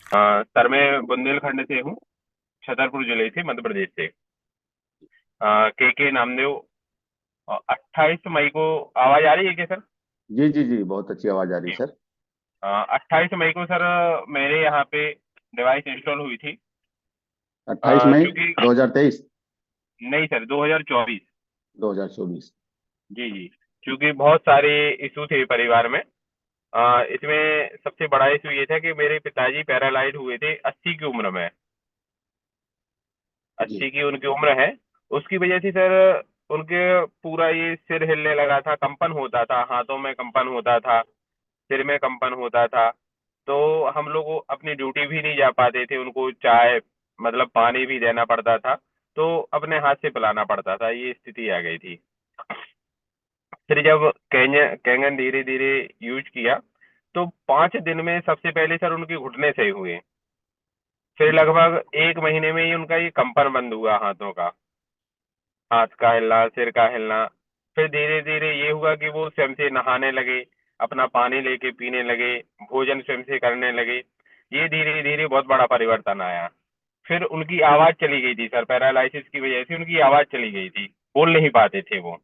Sir मैं बुंदेलखंड से हूँ। छतरपुर जिले से, मध्य प्रदेश से। के नामदेव। 28 मई को। आवाज आ रही है क्या सर? जी जी जी, बहुत अच्छी आवाज आ रही है सर। 28 मई को सर, मेरे यहाँ पे डिवाइस इंस्टॉल हुई थी। 28 मई चूंकि 2023। नहीं सर, 2024। 2024। जी जी। क्योंकि बहुत सारे इशू थे परिवार में। इसमें सबसे बड़ा इशू ये था कि मेरे पिताजी पैरालाइज हुए थे 80 की उम्र में। जी 80 की उनकी उम्र है। उसकी वजह से सर, उनके पूरा ये सिर हिलने लगा था, कंपन होता था, हाथों में कंपन होता था, सिर में कंपन होता था। तो हम लोग अपनी ड्यूटी भी नहीं जा पाते थे, उनको चाय मतलब पानी भी देना पड़ता था। तो अपने हाथ से पिलाना पड़ता था, ये स्थिति आ गई थी। फिर जब कैंगन धीरे धीरे यूज किया, तो 5 दिन में सबसे पहले सर उनके घुटने सही हुए। फिर लगभग 1 महीने में ही उनका ये कंपन बंद हुआ हाथों का। हाथ का हिलना, सिर का हिलना। फिर धीरे धीरे ये हुआ कि वो स्वयं से नहाने लगे, अपना पानी लेके पीने लगे, भोजन स्वयं से करने लगे। ये धीरे धीरे बहुत बड़ा परिवर्तन आया। फिर उनकी आवाज चली गई थी सर, पैरालिसिस की वजह से उनकी आवाज चली गई थी। बोल नहीं पाते थे वो।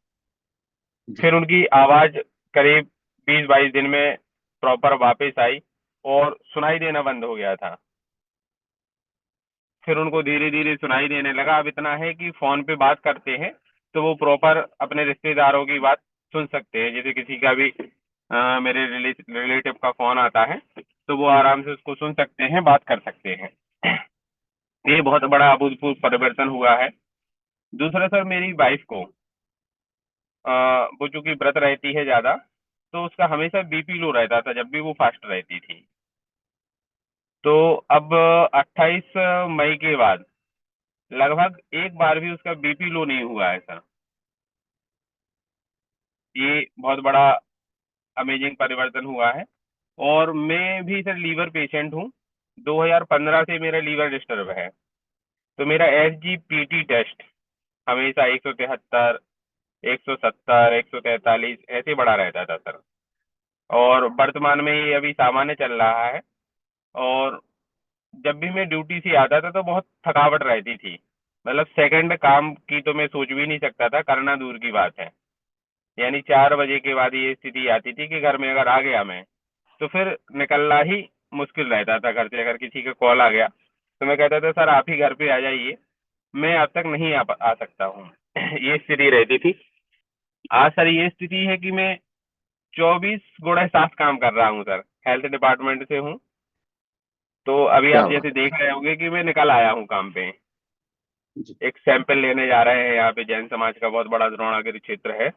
जी। फिर उनकी आवाज करीब 20-22 दिन में प्रॉपर वापस आई, और सुनाई देना बंद हो गया था। फिर उनको धीरे धीरे सुनाई देने लगा। अब इतना है कि फोन पे बात करते हैं तो वो प्रॉपर अपने रिश्तेदारों की बात सुन सकते हैं। जैसे किसी का भी मेरे रिलेटिव का फोन आता है, तो वो आराम से उसको सुन सकते हैं, बात कर सकते हैं। ये बहुत बड़ा अभूतपूर्व परिवर्तन हुआ है। दूसरा सर, मेरी वाइफ को वो चूंकि व्रत रहती है ज्यादा, तो उसका हमेशा बीपी लो रहता था जब भी वो फास्ट रहती थी। तो अब 28 मई के बाद लगभग एक बार भी उसका बीपी लो नहीं हुआ है सर। ये बहुत बड़ा अमेजिंग परिवर्तन हुआ है। और मैं भी सर लीवर पेशेंट हूँ। 2015 से मेरा लीवर डिस्टर्ब है। तो मेरा SGPT टेस्ट हमेशा 173, 170, 143 ऐसे बढ़ा रहता था सर। और वर्तमान में ये अभी सामान्य चल रहा है। और जब भी मैं ड्यूटी से आता था तो बहुत थकावट रहती थी। मतलब सेकंड काम की तो मैं सोच भी नहीं सकता था, करना दूर की बात है। यानी 4 बजे के बाद ये स्थिति आती थी कि घर में अगर आ गया मैं, तो फिर निकलना ही मुश्किल रहता था घर से। अगर किसी का कॉल आ गया तो मैं कहता था सर आप ही घर पे आ जाइए, मैं अब तक नहीं आ सकता हूँ। ये स्थिति रहती थी। आज सर ये स्थिति है कि मैं 24 गुणा 7 काम कर रहा हूँ सर। हेल्थ डिपार्टमेंट से हूँ। तो अभी क्या आप बात जैसे है। देख रहे होंगे कि मैं निकल आया हूँ काम पे। जी एक सैंपल लेने जा रहे हैं, यहाँ पे जैन समाज का बहुत बड़ा द्रोणागिरी क्षेत्र है,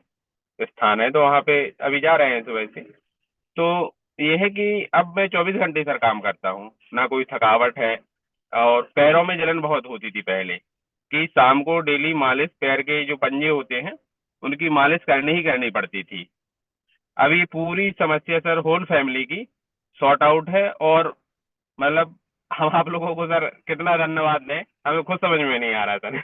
स्थान है, तो वहाँ पे अभी जा रहे हैं सुबह से। तो ये है कि अब मैं 24 घंटे सर काम करता हूँ, ना कोई थकावट है। और पैरों में जलन बहुत होती थी पहले, कि शाम को डेली मालिश, पैर के जो पंजे होते हैं उनकी मालिश करनी ही करनी पड़ती थी। अब ये पूरी समस्या सर होल फैमिली की सॉर्ट आउट है। और मतलब हम आप लोगों को सर कितना धन्यवाद दें, हमें खुद समझ में नहीं आ रहा सर।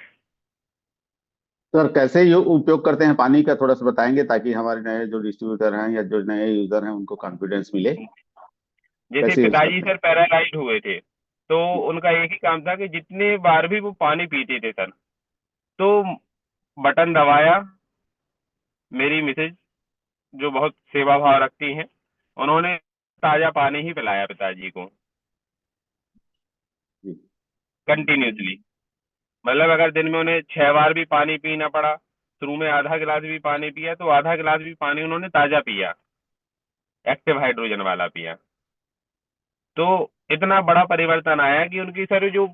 सर, कैसे ये उपयोग करते हैं पानी का, थोड़ा सा बताएंगे ताकि हमारे नए जो डिस्ट्रीब्यूटर हैं या जो नए यूजर हैं उनको कॉन्फिडेंस मिले। जैसे कैसे यूज पिताजी करते हैं? सर पैरालाइज हुए थे, तो जी उनका एक ही काम था कि जितने बार भी वो पानी पीते थे सर, तो बटन दबाया, मेरी मिसेज जो बहुत सेवा भाव रखती हैं, उन्होंने ताजा पानी ही पिलाया पिताजी को जी कंटिन्यूसली। मतलब अगर दिन में उन्हें 6 बार भी पानी पीना पड़ा, शुरू में आधा गिलास भी पानी पिया तो आधा गिलास भी पानी उन्होंने ताजा पिया, एक्टिव हाइड्रोजन वाला पिया। तो इतना बड़ा परिवर्तन आया कि उनकी सर जो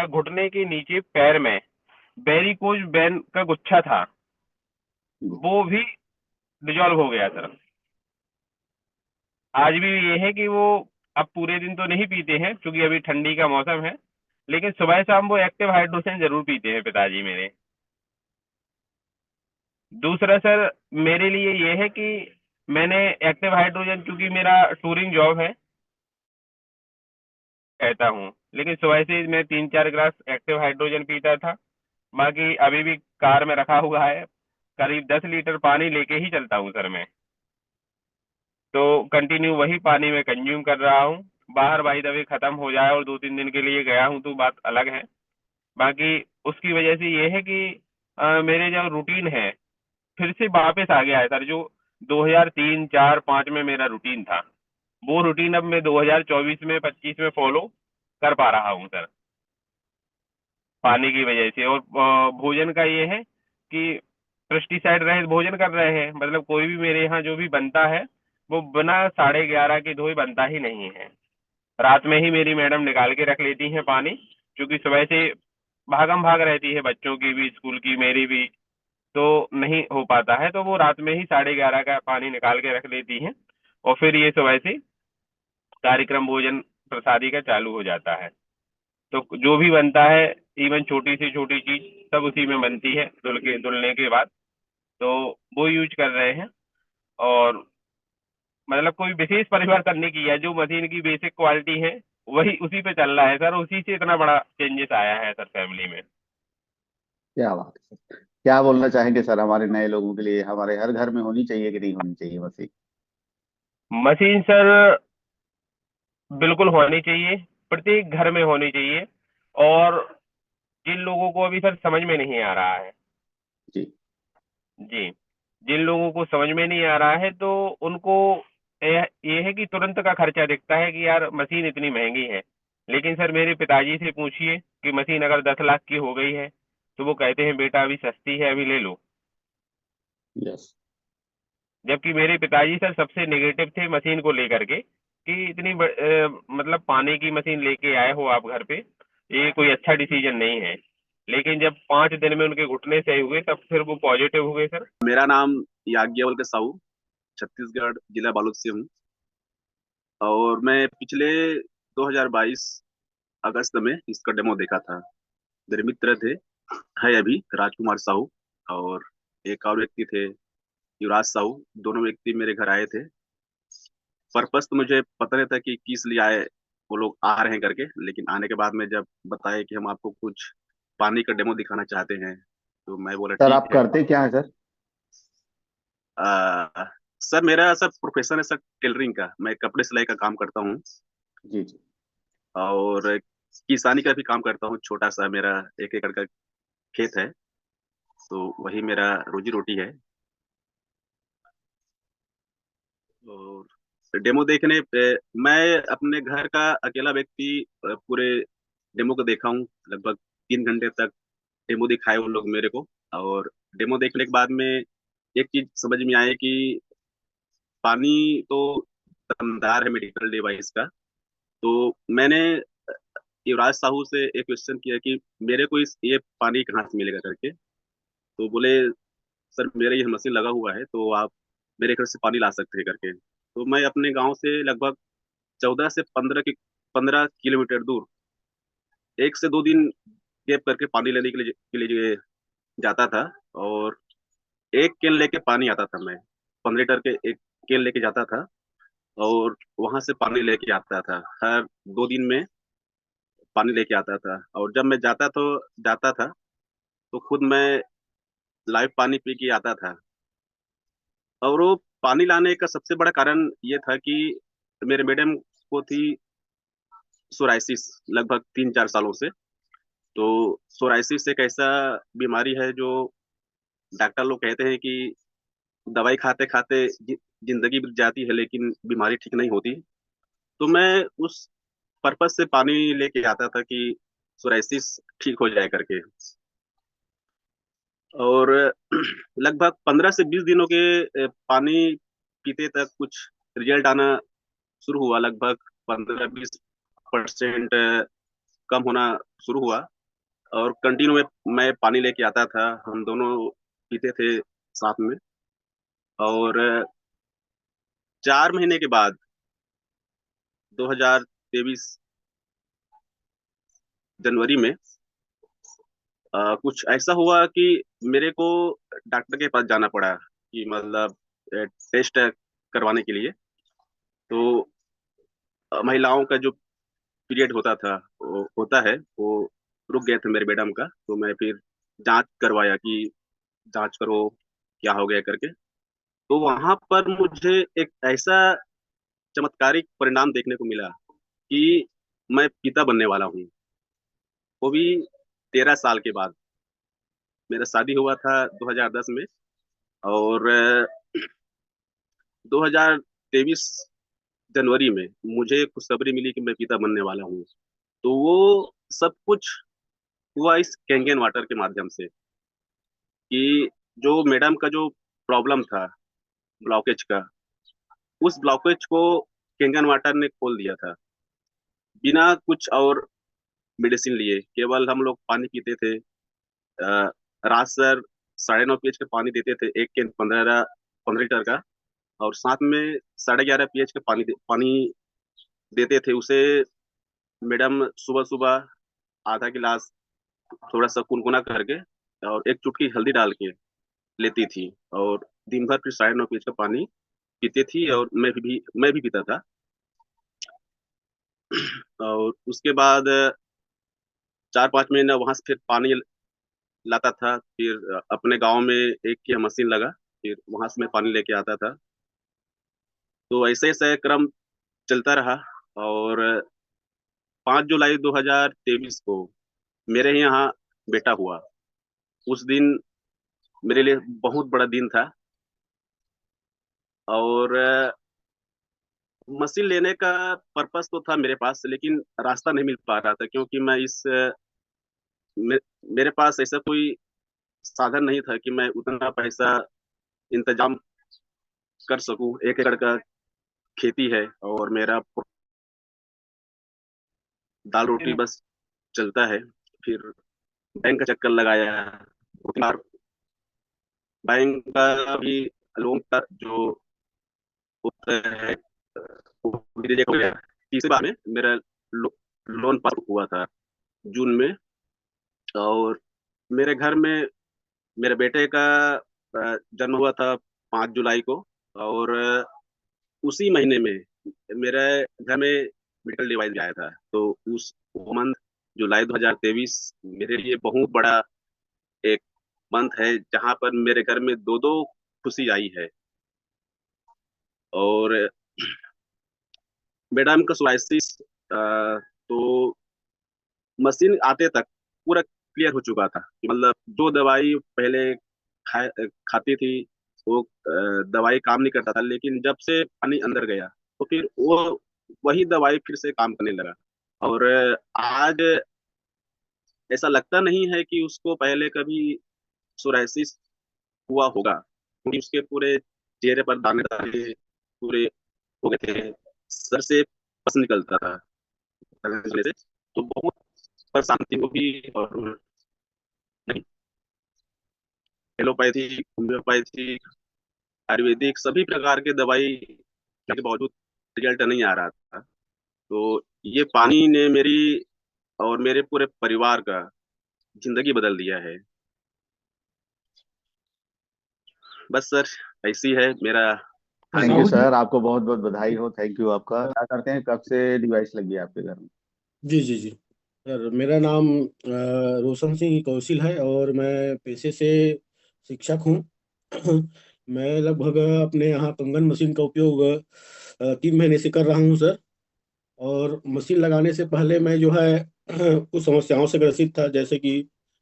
घुटने के नीचे पैर में वेरिकोज वेन का गुच्छा था, जी। वो भी डिजॉल्व हो गया सर। आज भी ये है कि वो अब पूरे दिन तो नहीं पीते हैं क्योंकि अभी ठंडी का मौसम है, लेकिन सुबह शाम वो एक्टिव हाइड्रोजन जरूर पीते हैं पिताजी मेरे। दूसरा सर, मेरे लिए ये है कि मैंने एक्टिव हाइड्रोजन, क्योंकि मेरा टूरिंग जॉब है, कहता हूँ, लेकिन सुबह से मैं 3-4 गिलास एक्टिव हाइड्रोजन पीता था। बाकी अभी भी कार में रखा हुआ है, करीब 10 लीटर पानी लेके ही चलता हूँ सर मैं। तो कंटिन्यू वही पानी में कंज्यूम कर रहा हूँ। बाहर बाई द वे खत्म हो जाए और 2-3 दिन के लिए गया हूँ तो बात अलग है। बाकी उसकी वजह से ये है कि मेरे जो रूटीन है फिर से वापस आ गया है सर, जो 2003 4 5 में मेरा रूटीन था, वो रूटीन अब मैं 2024 में 25 में फॉलो कर पा रहा हूँ सर, पानी की वजह से। और भोजन का ये है कि पेस्टिसाइड रहित भोजन कर रहे हैं, मतलब कोई भी मेरे यहाँ जो भी बनता है वो बिना 11:30 के धोए बनता ही नहीं है। रात में ही मेरी मैडम निकाल के रख लेती हैं पानी, क्योंकि सुबह से भागम भाग रहती है, बच्चों की भी, स्कूल की, मेरी भी, तो नहीं हो पाता है, तो वो रात में ही 11:30 का पानी निकाल के रख लेती हैं। और फिर ये सुबह से कार्यक्रम भोजन प्रसादी का चालू हो जाता है। तो जो भी बनता है, इवन छोटी से छोटी चीज सब उसी में बनती है, धुलने के बाद, तो वो यूज कर रहे हैं। और मतलब कोई विशेष परिवर्तन नहीं किया, जो मशीन की बेसिक क्वालिटी है वही उसी पे चल रहा है सर, उसी से इतना बड़ा चेंजेस आया है सर फैमिली में। क्या बात है सर। क्या बोलना चाहेंगे सर हमारे नए लोगों के लिए, हमारे हर घर में होनी चाहिए कि नहीं होनी चाहिए मशीन? मशीन सर बिल्कुल होनी चाहिए, प्रत्येक घर में होनी चाहिए। और जिन लोगों को अभी सर समझ में नहीं आ रहा है, जी। जी, जिन लोगों को समझ में नहीं आ रहा है तो उनको ये है कि तुरंत का खर्चा दिखता है कि यार मशीन इतनी महंगी है। लेकिन सर मेरे पिताजी से पूछिए कि मशीन अगर 10 लाख की हो गई है तो वो कहते हैं बेटा अभी सस्ती है, अभी ले लो। यस। जबकि मेरे पिताजी सर सबसे नेगेटिव थे मशीन को लेकर के, कि इतनी मतलब पानी की मशीन लेके आए हो आप घर पे, ये कोई अच्छा डिसीजन नहीं है। लेकिन जब 5 दिन में उनके घुटने सही हुए तब फिर वो पॉजिटिव हुए सर। मेरा नाम याज्ञवल्क्य साहू, छत्तीसगढ़ जिला बालोद से हूँ। और मैं पिछले 2022 अगस्त में इसका डेमो देखा था। मेरे मित्र थे, है अभी, राजकुमार साहू, और एक और व्यक्ति थे, युवराज साहू। दोनों व्यक्ति मेरे घर आए थे। पर्पस तो मुझे पता नहीं था कि किस लिए आए, वो लोग आ रहे हैं करके। लेकिन आने के बाद में जब बताया कि हम आपको कुछ पानी का डेमो दिखाना चाहते हैं, तो मैं बोला सर ठीक आप है। करते क्या है सर? आ, सर मेरा सर प्रोफेशन है सर टेलरिंग का। मैं कपड़े सिलाई का काम करता हूँ, जी जी। और किसानी का भी काम करता हूँ। छोटा सा मेरा 1 एकड़ का खेत है, तो वही मेरा रोजी रोटी है। और डेमो देखने पे मैं अपने घर का अकेला व्यक्ति पूरे डेमो को देखा हूँ। लगभग 3 घंटे तक डेमो दिखाए वो लोग मेरे को। और डेमो देखने के बाद में एक चीज समझ में आया कि पानी तो दमदार है मेडिकल डिवाइस का। तो मैंने युवराज साहू से एक क्वेश्चन किया कि मेरे को इस ये पानी कहाँ से मिलेगा करके। तो बोले सर मेरे ये मशीन लगा हुआ है, तो आप मेरे घर से पानी ला सकते हैं करके। तो मैं अपने गांव से लगभग 14 से 15 किलोमीटर दूर 1 से 2 दिन गैप करके पानी लेने के लिए जाता था। और एक केन लेके पानी आता था मैं, 15 लीटर के एक केन लेके जाता था। और वहां से पानी लेके आता था, हर 2 दिन में पानी लेके आता था। और जब मैं जाता था तो खुद मैं लाइव पानी पी के आता था। और वो पानी लाने का सबसे बड़ा कारण ये था कि मेरे मैडम को थी सोराइसिस, लगभग 3-4 सालों से। तो सोराइसिस एक ऐसा बीमारी है जो डॉक्टर लोग कहते हैं कि दवाई खाते खाते जिंदगी बीत जाती है, लेकिन बीमारी ठीक नहीं होती। तो मैं उस पर्पज से पानी लेके आता था कि सोराइसिस ठीक हो जाए करके। और लगभग 15 से 20 दिनों के पानी पीते तक कुछ रिजल्ट आना शुरू हुआ। लगभग 15-20% कम होना शुरू हुआ। और कंटिन्यू मैं पानी लेके आता था, हम दोनों पीते थे साथ में। और 4 महीने के बाद 2023 जनवरी में कुछ ऐसा हुआ कि मेरे को डॉक्टर के पास जाना पड़ा, कि मतलब टेस्ट करवाने के लिए। तो महिलाओं का जो पीरियड होता था, वो होता है, वो रुक गया था मेरे मैडम का। तो मैं फिर जांच करवाया कि जांच करो क्या हो गया करके। तो वहां पर मुझे एक ऐसा चमत्कारिक परिणाम देखने को मिला कि मैं पिता बनने वाला हूँ, वो भी 13 साल के बाद। मेरा शादी हुआ था 2010 में, और 2023 जनवरी में मुझे खुशखबरी मिली कि मैं पिता बनने वाला हूँ। तो वो सब कुछ हुआ इस कैंगन वाटर के माध्यम से, कि जो मैडम का जो प्रॉब्लम था ब्लॉकेज का, उस ब्लॉकेज को कैंगन वाटर ने खोल दिया था, बिना कुछ और मेडिसिन लिए। केवल हम लोग पानी पीते थे। रात सर 9:30 pH का पानी देते थे, एक कैन 15 लीटर का, और साथ में 11:30 pH का पानी देते थे उसे। मैडम सुबह सुबह आधा गिलास थोड़ा सा कुनकुना करके और एक चुटकी हल्दी डाल के लेती थी, और दिन भर फिर 9:30 pH का पानी पीती थी, और मैं भी पीता था। और उसके बाद 4-5 महीना वहां से फिर पानी लाता था। फिर अपने गांव में एक की मशीन लगा, फिर वहां से मैं पानी लेके आता था। तो ऐसे ऐसे क्रम चलता रहा, और 5 जुलाई 2023 को मेरे यहाँ बेटा हुआ। उस दिन मेरे लिए बहुत बड़ा दिन था, और मशीन लेने का पर्पस तो था मेरे पास, लेकिन रास्ता नहीं मिल पा रहा था, क्योंकि मेरे पास ऐसा कोई साधन नहीं था कि मैं उतना पैसा इंतजाम कर सकूं। 1 एकड़ का खेती है, और मेरा दाल रोटी बस चलता है। फिर बैंक का चक्कर लगाया, बार बैंक का भी, लोन का जो होता है वो भी रिजेक्ट हो गया। तीसरी बार में मेरा लोन पास हुआ था जून में। और मेरे घर में मेरे बेटे का जन्म हुआ था 5 जुलाई को, और उसी महीने में मेरे घर में मेडिकल डिवाइस भी आया था। तो उस मंथ जुलाई 2023 मेरे लिए बहुत बड़ा एक मंथ है, जहाँ पर मेरे घर में दो दो खुशी आई है। और मैडम का सोराइसिस तो मशीन आते तक पूरा क्लियर हो चुका था। मतलब जो दवाई पहले खाती थी, वो दवाई काम नहीं करता था, लेकिन जब से पानी अंदर गया तो फिर वो वही दवाई फिर से काम करने लगा। और आज ऐसा लगता नहीं है कि उसको पहले कभी सोराइसिस हुआ होगा, क्योंकि उसके पूरे चेहरे पर दाने दाने पूरे हो गए थे, सर से पस निकलता था से। तो बहुत परेशानी होगी। और नहीं, एलोपैथी, होम्योपैथी, आयुर्वेदिक सभी प्रकार के दवाई के बावजूद रिजल्ट नहीं आ रहा था। तो ये पानी ने मेरी और मेरे पूरे परिवार का जिंदगी बदल दिया है। बस सर, ऐसी है मेरा थैंक यू अनुभव। सर, आपको बहुत बहुत बधाई हो। Thank you. आपका क्या करते हैं, कब से डिवाइस लगी है आपके घर में? जी जी जी सर, मेरा नाम रोशन सिंह कौशिल है और मैं पेशे से शिक्षक हूँ। मैं लगभग अपने यहाँ कंगन मशीन का उपयोग 3 महीने से कर रहा हूँ सर। और मशीन लगाने से पहले मैं जो है कुछ समस्याओं से ग्रसित था, जैसे कि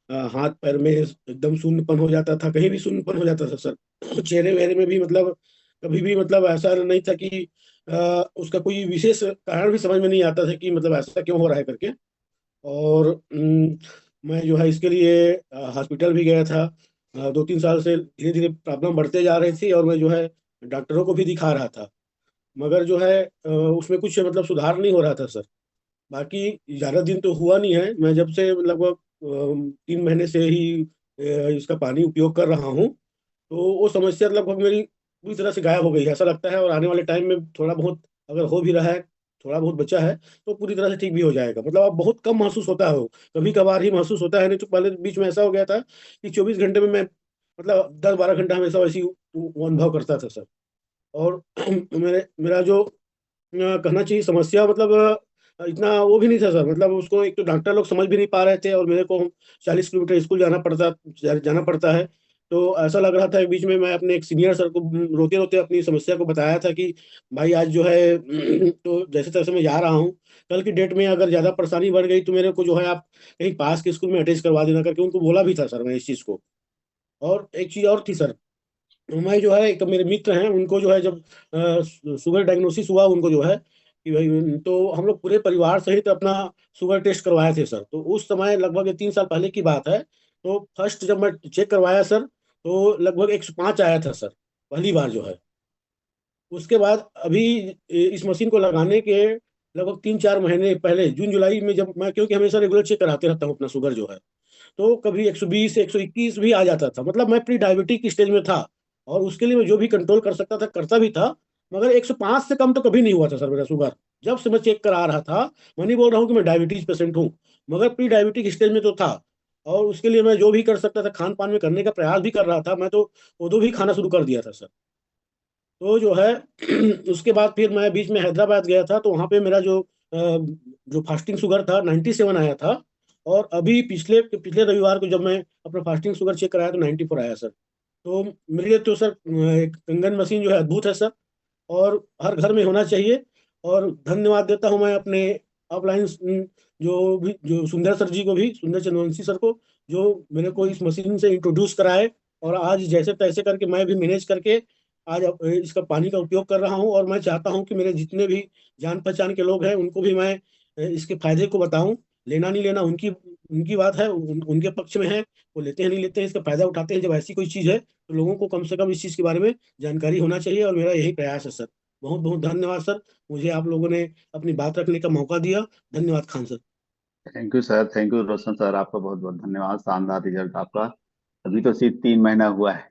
हाथ पैर में एकदम शून्यपन हो जाता था, कहीं भी शून्यपन हो जाता था सर। चेहरे वेहरे में भी मतलब कभी भी मतलब ऐसा नहीं था कि उसका कोई विशेष कारण भी समझ में नहीं आता था कि मतलब ऐसा क्यों हो रहा है करके। और मैं जो है इसके लिए हॉस्पिटल भी गया था। 2-3 साल से धीरे धीरे प्रॉब्लम बढ़ते जा रही थी और मैं जो है डॉक्टरों को भी दिखा रहा था, मगर जो है उसमें कुछ मतलब सुधार नहीं हो रहा था सर। बाकी ज़्यादा दिन तो हुआ नहीं है, मैं जब से लगभग 3 महीने से ही इसका पानी उपयोग कर रहा हूँ, तो वो समस्या लगभग मेरी पूरी तरह से गायब हो गई है ऐसा लगता है। और आने वाले टाइम में थोड़ा बहुत अगर हो भी रहा है, थोड़ा बहुत बचा है, तो पूरी तरह से ठीक भी हो जाएगा। मतलब अब बहुत कम महसूस होता है, कभी कभार ही महसूस होता है। नहीं तो पहले बीच में ऐसा हो गया था कि 24 घंटे में मैं मतलब 10-12 घंटा हमेशा वैसी वो अनुभव करता था सर। और मेरा जो कहना चाहिए समस्या मतलब इतना वो भी नहीं था सर। मतलब उसको एक तो डॉक्टर लोग समझ भी नहीं पा रहे थे, और मेरे को 40 किलोमीटर स्कूल जाना पड़ता है। तो ऐसा लग रहा था बीच में मैं अपने एक सीनियर सर को रोते रोते अपनी समस्या को बताया था कि भाई आज जो है तो जैसे तैसे मैं जा रहा हूँ, कल की डेट में अगर ज़्यादा परेशानी बढ़ गई तो मेरे को जो है आप कहीं पास के स्कूल में अटैच करवा देना करके उनको बोला भी था सर मैं इस चीज़ को। और एक चीज़ और थी सर, मैं जो है एक मेरे मित्र हैं उनको जो है जब शुगर डायग्नोसिस हुआ उनको जो है कि भाई, तो हम लोग पूरे परिवार सहित अपना शुगर टेस्ट करवाए थे सर। तो उस समय लगभग ये 3 साल पहले की बात है। तो फर्स्ट जब मैं चेक करवाया सर तो लगभग 105 आया था सर, पहली बार जो है। उसके बाद अभी इस मशीन को लगाने के लगभग 3-4 महीने पहले जून जुलाई में जब मैं, क्योंकि हमेशा रेगुलर चेक कराते रहता हूँ अपना शुगर जो है, तो कभी 120 121 भी आ जाता था, मतलब मैं प्री डायबिटिक स्टेज में था। और उसके लिए मैं जो भी कंट्रोल कर सकता था करता भी था, मगर 105 से कम तो कभी नहीं हुआ था सर मेरा शुगर। जब से मैं चेक करा रहा था, मैं नहीं बोल रहा हूँ कि मैं डायबिटीज पेशेंट हूँ, मगर प्री डायबिटिक स्टेज में तो था। और उसके लिए मैं जो भी कर सकता था खान पान में करने का प्रयास भी कर रहा था, मैं तो वो भी खाना शुरू कर दिया था सर। तो जो है उसके बाद फिर मैं बीच में हैदराबाद गया था, तो वहाँ पे मेरा जो फास्टिंग शुगर था 97 आया था। और अभी पिछले पिछले रविवार को जब मैं अपना फास्टिंग शुगर चेक कराया तो 94 आया सर। तो मेरे लिए तो सर एक कंगन मशीन जो है अद्भुत है सर, और हर घर में होना चाहिए। और धन्यवाद देता हूँ मैं अपने अपलाइन जो सुंदर सर जी को भी, सुंदर चंद्रवंशी सर को, जो मेरे को इस मशीन से इंट्रोड्यूस कराए। और आज जैसे तैसे करके मैं भी मैनेज करके आज इसका पानी का उपयोग कर रहा हूँ। और मैं चाहता हूँ कि मेरे जितने भी जान पहचान के लोग हैं उनको भी मैं इसके फायदे को बताऊं। लेना नहीं लेना उनकी उनकी बात है, उनके पक्ष में है, वो लेते हैं नहीं लेते हैं, इसका फायदा उठाते हैं। जब ऐसी कोई चीज़ है तो लोगों को कम से कम इस चीज़ के बारे में जानकारी होना चाहिए, और मेरा यही प्रयास है सर। बहुत बहुत धन्यवाद सर, मुझे आप लोगों ने अपनी बात रखने का मौका दिया। धन्यवाद Khan sir. Thank you sir, thank you Roshan sir, आपका बहुत बहुत धन्यवाद। शानदार रिजल्ट आपका। अभी तो सिर्फ 3 महीना हुआ है।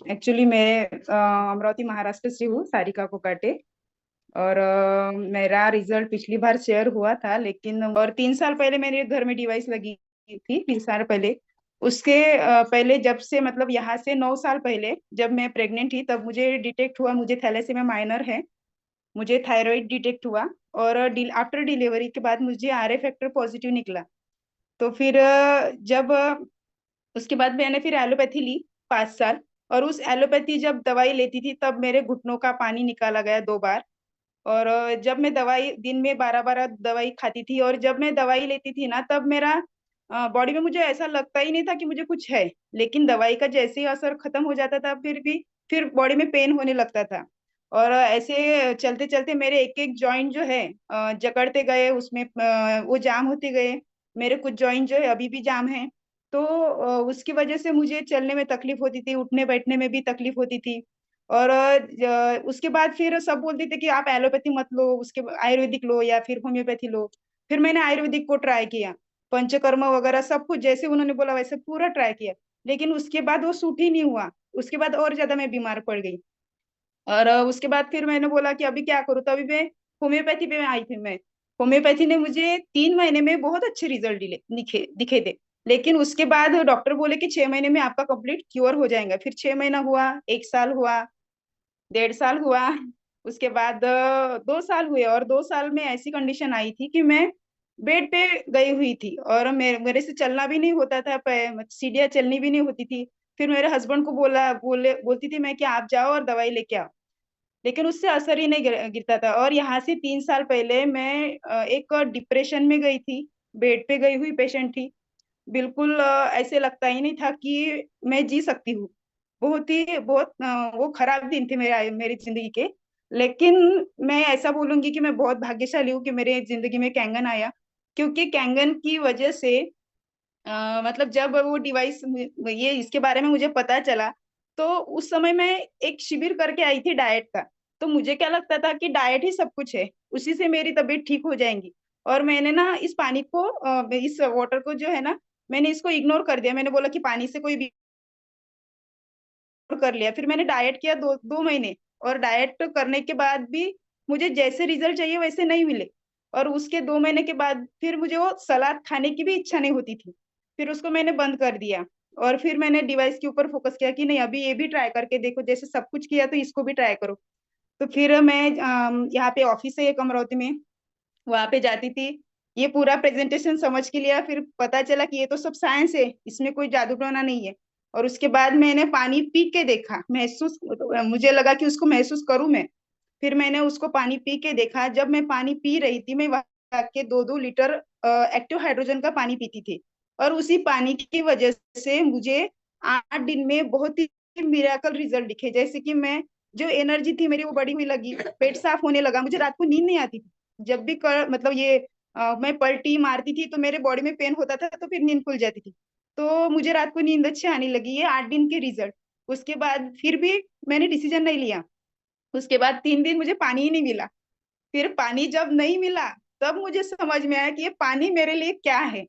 एक्चुअली मैं अमरावती महाराष्ट्र से हूँ, सारिका कोकाटे। और मेरा रिजल्ट पिछली बार शेयर हुआ था, लेकिन और 3 साल पहले मेरे घर में डिवाइस लगी थी, 3 साल पहले। उसके पहले जब से, मतलब यहाँ से 9 साल पहले जब मैं प्रेग्नेंट थी तब मुझे डिटेक्ट हुआ, मुझे थैलेसीमिया माइनर है, मुझे थायराइड डिटेक्ट हुआ। और आफ्टर डिलीवरी के बाद मुझे आरए फैक्टर पॉजिटिव निकला। तो फिर जब उसके बाद मैंने फिर एलोपैथी ली 5 साल। और उस एलोपैथी जब दवाई लेती थी तब मेरे घुटनों का पानी निकाला गया 2 बार। और जब मैं दवाई दिन में 12-12 दवाई खाती थी, और जब मैं दवाई लेती थी ना तब मेरा बॉडी में मुझे ऐसा लगता ही नहीं था कि मुझे कुछ है। लेकिन दवाई का जैसे ही असर खत्म हो जाता था फिर बॉडी में पेन होने लगता था। और ऐसे चलते चलते मेरे एक एक जॉइंट जो है जकड़ते गए, उसमें वो जाम होते गए। मेरे कुछ जॉइंट जो है अभी भी जाम है। तो उसकी वजह से मुझे चलने में तकलीफ होती थी, उठने बैठने में भी तकलीफ होती थी। और उसके बाद फिर सब बोलते थे कि आप एलोपैथी मत लो, उसके आयुर्वेदिक लो या फिर होम्योपैथी लो। फिर मैंने आयुर्वेदिक को ट्राई किया, पंचकर्म वगैरह सब कुछ जैसे उन्होंने बोला वैसे पूरा ट्राई किया। लेकिन उसके बाद वो सूट ही नहीं हुआ। उसके बाद और ज्यादा मैं बीमार पड़ गई। और उसके बाद फिर मैंने बोला कि अभी क्या करूँ, तभी मैं होम्योपैथी पे आई थी। मैं होम्योपैथी ने मुझे 3 महीने में बहुत अच्छे रिजल्ट दिखे दिखे थे। लेकिन उसके बाद डॉक्टर बोले कि 6 महीने में आपका कंप्लीट क्योर हो जाएगा। फिर 6 महीना हुआ, 1 साल हुआ, 1.5 साल हुआ, उसके बाद 2 साल हुए। और 2 साल में ऐसी कंडीशन आई थी कि मैं बेड पे गई हुई थी, और मेरे से चलना भी नहीं होता था, सीढ़ियाँ चलनी भी नहीं होती थी। फिर मेरे हस्बैंड को बोलती थी मैं कि आप जाओ और दवाई लेके आओ, लेकिन उससे असर ही नहीं गिरता था। और यहाँ से 3 साल पहले मैं एक डिप्रेशन में गई थी, बेड पे गई हुई पेशेंट थी। बिल्कुल ऐसे लगता ही नहीं था कि मैं जी सकती हूँ। बहुत वो खराब दिन थे मेरी जिंदगी के। लेकिन मैं ऐसा बोलूंगी कि मैं बहुत भाग्यशाली हूँ कि मेरे जिंदगी में कैंगन आया। क्योंकि कैंगन की वजह से मतलब जब वो डिवाइस, ये इसके बारे में मुझे पता चला, तो उस समय मैं एक शिविर करके आई थी डाइट का। तो मुझे क्या लगता था कि डाइट ही सब कुछ है, उसी से मेरी तबीयत ठीक हो जाएंगी। और मैंने ना इस पानी को, इस वाटर को जो है ना, मैंने इसको इग्नोर कर दिया। मैंने बोला कि पानी से कोई भी कर लिया। फिर मैंने डाइट किया 2 महीने। और डाइट करने के बाद भी मुझे जैसे रिजल्ट चाहिए वैसे नहीं मिले। और उसके 2 महीने के बाद फिर मुझे वो सलाद खाने की भी इच्छा नहीं होती थी। फिर उसको मैंने बंद कर दिया। और फिर मैंने डिवाइस के ऊपर फोकस किया कि नहीं, अभी ये भी ट्राई करके देखो, जैसे सब कुछ किया तो इसको भी ट्राई करो। तो फिर मैं यहाँ पे ऑफिस है एक अमरावती में, वहां पे जाती थी। ये पूरा प्रेजेंटेशन समझ के लिया, फिर पता चला कि ये तो सब साइंस है, इसमें कोई जादू टोना नहीं है। और उसके बाद मैंने पानी पी के देखा, मुझे लगा कि उसको महसूस करूं मैं। फिर मैंने उसको पानी पी के देखा। जब मैं पानी पी रही थी, मैं वहां के 2-2 लीटर एक्टिव हाइड्रोजन का पानी पीती थी। और उसी पानी की वजह से मुझे 8 दिन में बहुत ही मिराकल रिजल्ट दिखे। जैसे कि मैं, जो एनर्जी थी मेरी वो बढ़ी हुई लगी, पेट साफ होने लगा, मुझे रात को नींद नहीं आती थी। जब भी मतलब ये मैं पलटी मारती थी तो मेरे बॉडी में पेन होता था, तो फिर नींद खुल जाती थी। तो मुझे रात को नींद अच्छी आने लगी। ये 8 दिन के रिजल्ट। उसके बाद फिर भी मैंने डिसीजन नहीं लिया। उसके बाद 3 दिन मुझे पानी ही नहीं मिला। फिर पानी जब नहीं मिला, तब मुझे समझ में आया कि ये पानी मेरे लिए क्या है।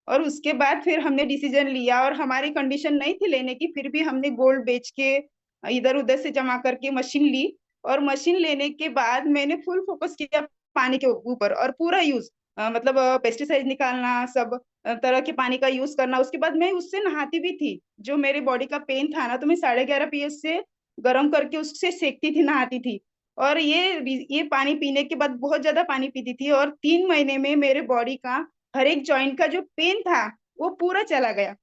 और उसके बाद फिर हमने डिसीजन लिया, और हमारी कंडीशन नहीं थी लेने की, फिर भी हमने गोल्ड बेच के इधर उधर से जमा करके मशीन ली। और मशीन लेने के बाद मैंने फुल फोकस किया पानी के ऊपर, और पूरा यूज, मतलब पेस्टिसाइड निकालना, सब तरह के पानी का यूज करना। उसके बाद मैं उससे नहाती भी थी। जो मेरे बॉडी का पेन था ना, तो मैं 11.5 pH से गर्म करके उससे सेकती थी, नहाती थी। और ये पानी पीने के बाद बहुत ज्यादा पानी पीती थी, और 3 महीने में मेरे बॉडी का हर एक जॉइंट का जो पेन था वो पूरा चला गया।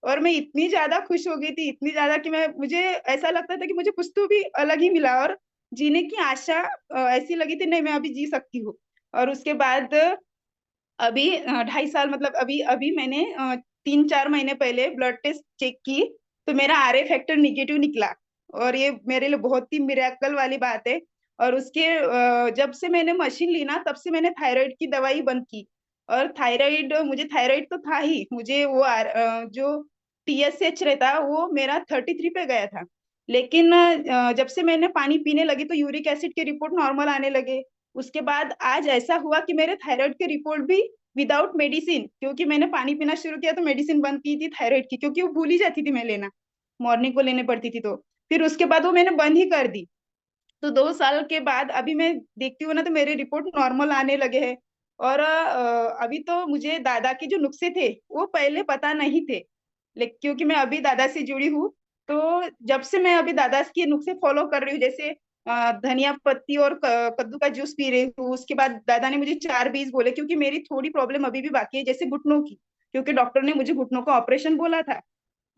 और मैं इतनी ज्यादा खुश हो गई थी, इतनी ज्यादा कि मुझे ऐसा लगता था कि मुझे कुछ तो भी अलग ही मिला, और जीने की आशा ऐसी लगी थी, नहीं मैं अभी जी सकती हूँ। और उसके बाद अभी 2.5 साल, मतलब अभी अभी मैंने 3-4 महीने पहले ब्लड टेस्ट चेक की, तो मेरा RA फैक्टर निगेटिव निकला। और ये मेरे लिए बहुत ही मिरेकल वाली बात है। और उसके जब से मैंने मशीन ली ना, तब से मैंने थायराइड की दवाई बंद की। और मुझे थायराइड तो था ही, मुझे वो जो TSH रहता वो मेरा 33 पे गया था। लेकिन जब से मैंने पानी पीने लगी तो यूरिक एसिड के रिपोर्ट नॉर्मल आने लगे। उसके बाद आज ऐसा हुआ कि मेरे थायराइड के रिपोर्ट भी विदाउट मेडिसिन, क्योंकि मैंने पानी पीना शुरू किया तो मेडिसिन बंद की थी थायराइड की, क्योंकि वो भूल ही जाती थी मैं लेना, मॉर्निंग को लेने पड़ती थी। तो फिर उसके बाद वो मैंने बंद ही कर दी। तो 2 साल के बाद अभी मैं देखती हूँ ना, तो मेरे रिपोर्ट नॉर्मल आने लगे हैं। और अभी तो मुझे दादा के जो नुस्खे थे वो पहले पता नहीं थे, लेकिन क्योंकि मैं अभी दादा से जुड़ी हूँ, तो जब से मैं अभी दादा के नुस्खे फॉलो कर रही हूँ, जैसे धनिया पत्ती और कद्दू का जूस पी रही हूँ। उसके बाद दादा ने मुझे 4 बीज बोले, क्योंकि मेरी थोड़ी प्रॉब्लम अभी भी बाकी है, जैसे घुटनों की, क्योंकि डॉक्टर ने मुझे घुटनों का ऑपरेशन बोला था।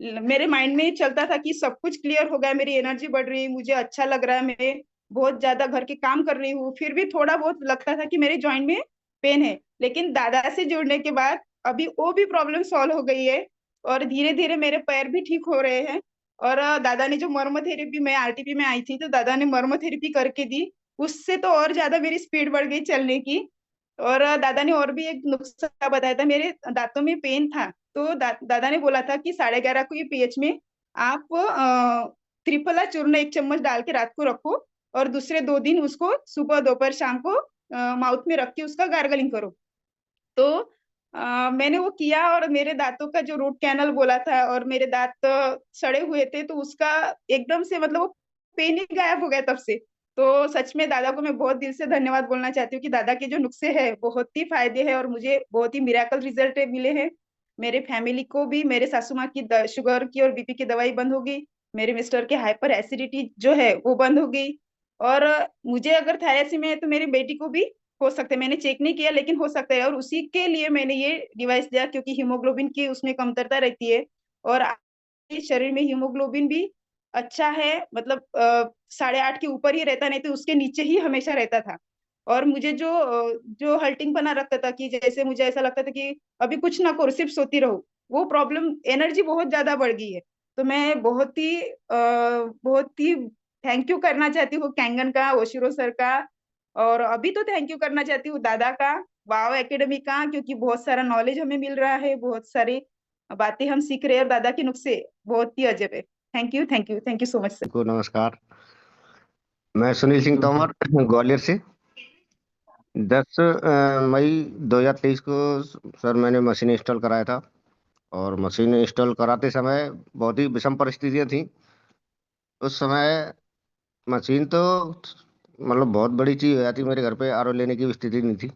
मेरे माइंड में चलता था कि सब कुछ क्लियर हो गया, मेरी एनर्जी बढ़ रही है, मुझे अच्छा लग रहा है, मैं बहुत ज्यादा घर के काम कर रही हूँ, फिर भी थोड़ा बहुत लगता था कि मेरे जॉइंट में पेन है। लेकिन दादा से जुड़ने के बाद अभी वो भी प्रॉब्लम सॉल्व हो गई है, और धीरे धीरे मेरे पैर भी ठीक हो रहे हैं। और दादा ने जो मर्म थेरेपी, मैं RTP में आई थी तो दादा ने मर्म थेरेपी करके दी, उससे तो और ज्यादा मेरी स्पीड बढ़ गई चलने की। और दादा ने और भी एक नुस्खा बताया था, मेरे दांतों में पेन था, तो दादा ने बोला था कि 11.5 को ये pH में आप त्रिफला चूर्ण 1 चम्मच डाल के रात को रखो, और दूसरे 2 दिन उसको सुबह दोपहर शाम को माउथ में रख के उसका गार्गलिंग करो। तो मैंने वो किया, और मेरे दांतों का जो रूट कैनल बोला था, और मेरे दांत सड़े हुए थे, तो उसका एकदम से, मतलब वो पेन ही गायब हो गया तब से। तो सच में दादा को मैं बहुत दिल से धन्यवाद बोलना चाहती हूँ कि दादा के जो नुस्खे हैं बहुत ही फायदे हैं, और मुझे बहुत ही मिराकल रिजल्ट मिले हैं। मेरे फैमिली को भी, मेरे सासू माँ की शुगर की और BP की दवाई बंद हो गई, मेरे मिस्टर के हाइपर एसिडिटी जो है वो बंद हो गई। और मुझे अगर थायराइड है तो मेरी बेटी को भी हो सकता है, मैंने चेक नहीं किया लेकिन हो सकता है। और उसी के लिए मैंने ये डिवाइस दिया, क्योंकि हीमोग्लोबिन की उसमें कमतरता रहती है, और आपके शरीर में हीमोग्लोबिन भी अच्छा है, मतलब 8.5 के ऊपर ही रहता, नहीं तो उसके नीचे ही हमेशा रहता था। और मुझे जो हल्टिंग बना रखता था, कि जैसे मुझे ऐसा लगता था कि अभी कुछ ना करो, सिर्फ सोती रहो, वो प्रॉब्लम, एनर्जी बहुत ज्यादा बढ़ गई है। तो मैं बहुत ही थैंक यू करना चाहती हूँ कैंगन का, ओशिरो सर का। और अभी तो थैंक यू करना चाहती हूँ दादा का, वाव एकेडमी का, क्योंकि बहुत सारा नॉलेज हमें मिल रहा है, बहुत सारी बातें हम सीख रहे हैं, और दादा के नुस्खे बहुत ही अजब है। Thank you, thank you, thank you so much sir. को नमस्कार। मैं सुनील सिंह तोमर ग्वालियर से 10 मई 2023 को सर मैंने मशीन इंस्टॉल कराया था। और मशीन इंस्टॉल कराते समय बहुत ही विषम परिस्थितियां थी उस समय। मशीन तो मतलब बहुत बड़ी चीज हो जाती, मेरे घर पे RO लेने की भी स्थिति नहीं थी।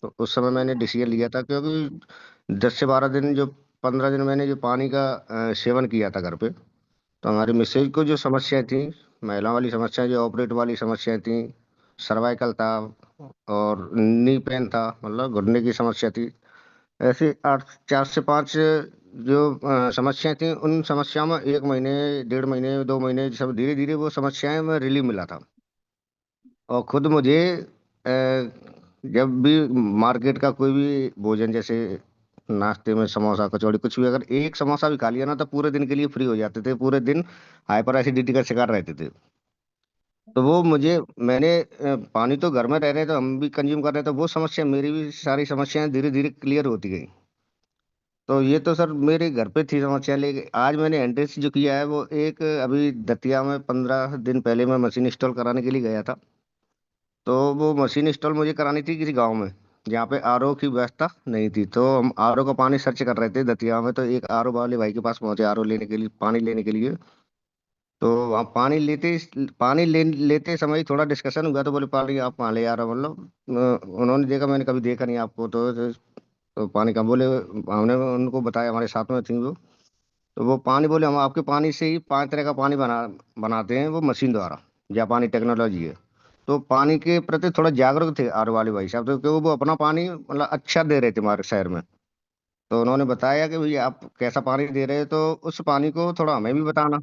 तो उस समय मैंने डिसीजन लिया था, क्योंकि 10 से 12 दिन जो 15 दिन मैंने जो पानी का सेवन किया था घर पे, तो हमारे मिसेज को जो समस्याएं थी, महिलाओं वाली समस्याएं, जो ऑपरेट वाली समस्याएं थी, सर्वाइकल था और नी पेन था, मतलब घुटने की समस्या थी, ऐसे 8 4 से 5 जो समस्याएं थी, उन समस्याओं में 1 महीने, 1.5 महीने, 2 महीने सब धीरे धीरे वो समस्याएं में रिलीफ मिला था। और खुद मुझे जब भी मार्केट का कोई भी भोजन, जैसे नाश्ते में समोसा कचौड़ी कुछ भी, अगर एक समोसा भी खा लिया ना तो पूरे दिन के लिए फ्री हो जाते थे, पूरे दिन हाइपर एसिडिटी का शिकार रहते थे। तो वो मुझे मैंने पानी तो घर में रह रहे तो हम भी कंज्यूम कर रहे थे, वो समस्या मेरी भी सारी समस्याएं धीरे धीरे क्लियर होती गई। तो ये तो सर मेरे घर पे थी समस्या, लेकिन आज मैंने एंट्रेंस जो किया है वो एक अभी दतिया में 15 दिन पहले मैं मशीन इंस्टॉल कराने के लिए गया था। तो वो मशीन इंस्टॉल मुझे करानी थी किसी गांव में जहाँ पे आरओ की व्यवस्था नहीं थी। तो हम आरओ का पानी सर्च कर रहे थे दतिया में, तो एक आरओ वाले भाई के पास पहुंचे आरओ लेने के लिए, पानी लेने के लिए। तो वहाँ पानी लेते समय थोड़ा डिस्कशन हुआ, तो बोले पानी आप कहाँ ले आ रहे हो, मतलब उन्होंने देखा, मैंने कभी देखा नहीं आपको, तो पानी कहाँ, बोले हमने उनको बताया, हमारे साथ में थी वो। तो वो पानी बोले हम आपके पानी से ही 5 तरह का पानी बनाते हैं, वो मशीन द्वारा, जापानी टेक्नोलॉजी है। तो पानी के प्रति थोड़ा जागरूक थे आर वाले भाई साहब, तो क्योंकि वो अपना पानी मतलब अच्छा दे रहे थे हमारे शहर में। तो उन्होंने बताया कि भैया आप कैसा पानी दे रहे हो, तो उस पानी को थोड़ा हमें भी बताना,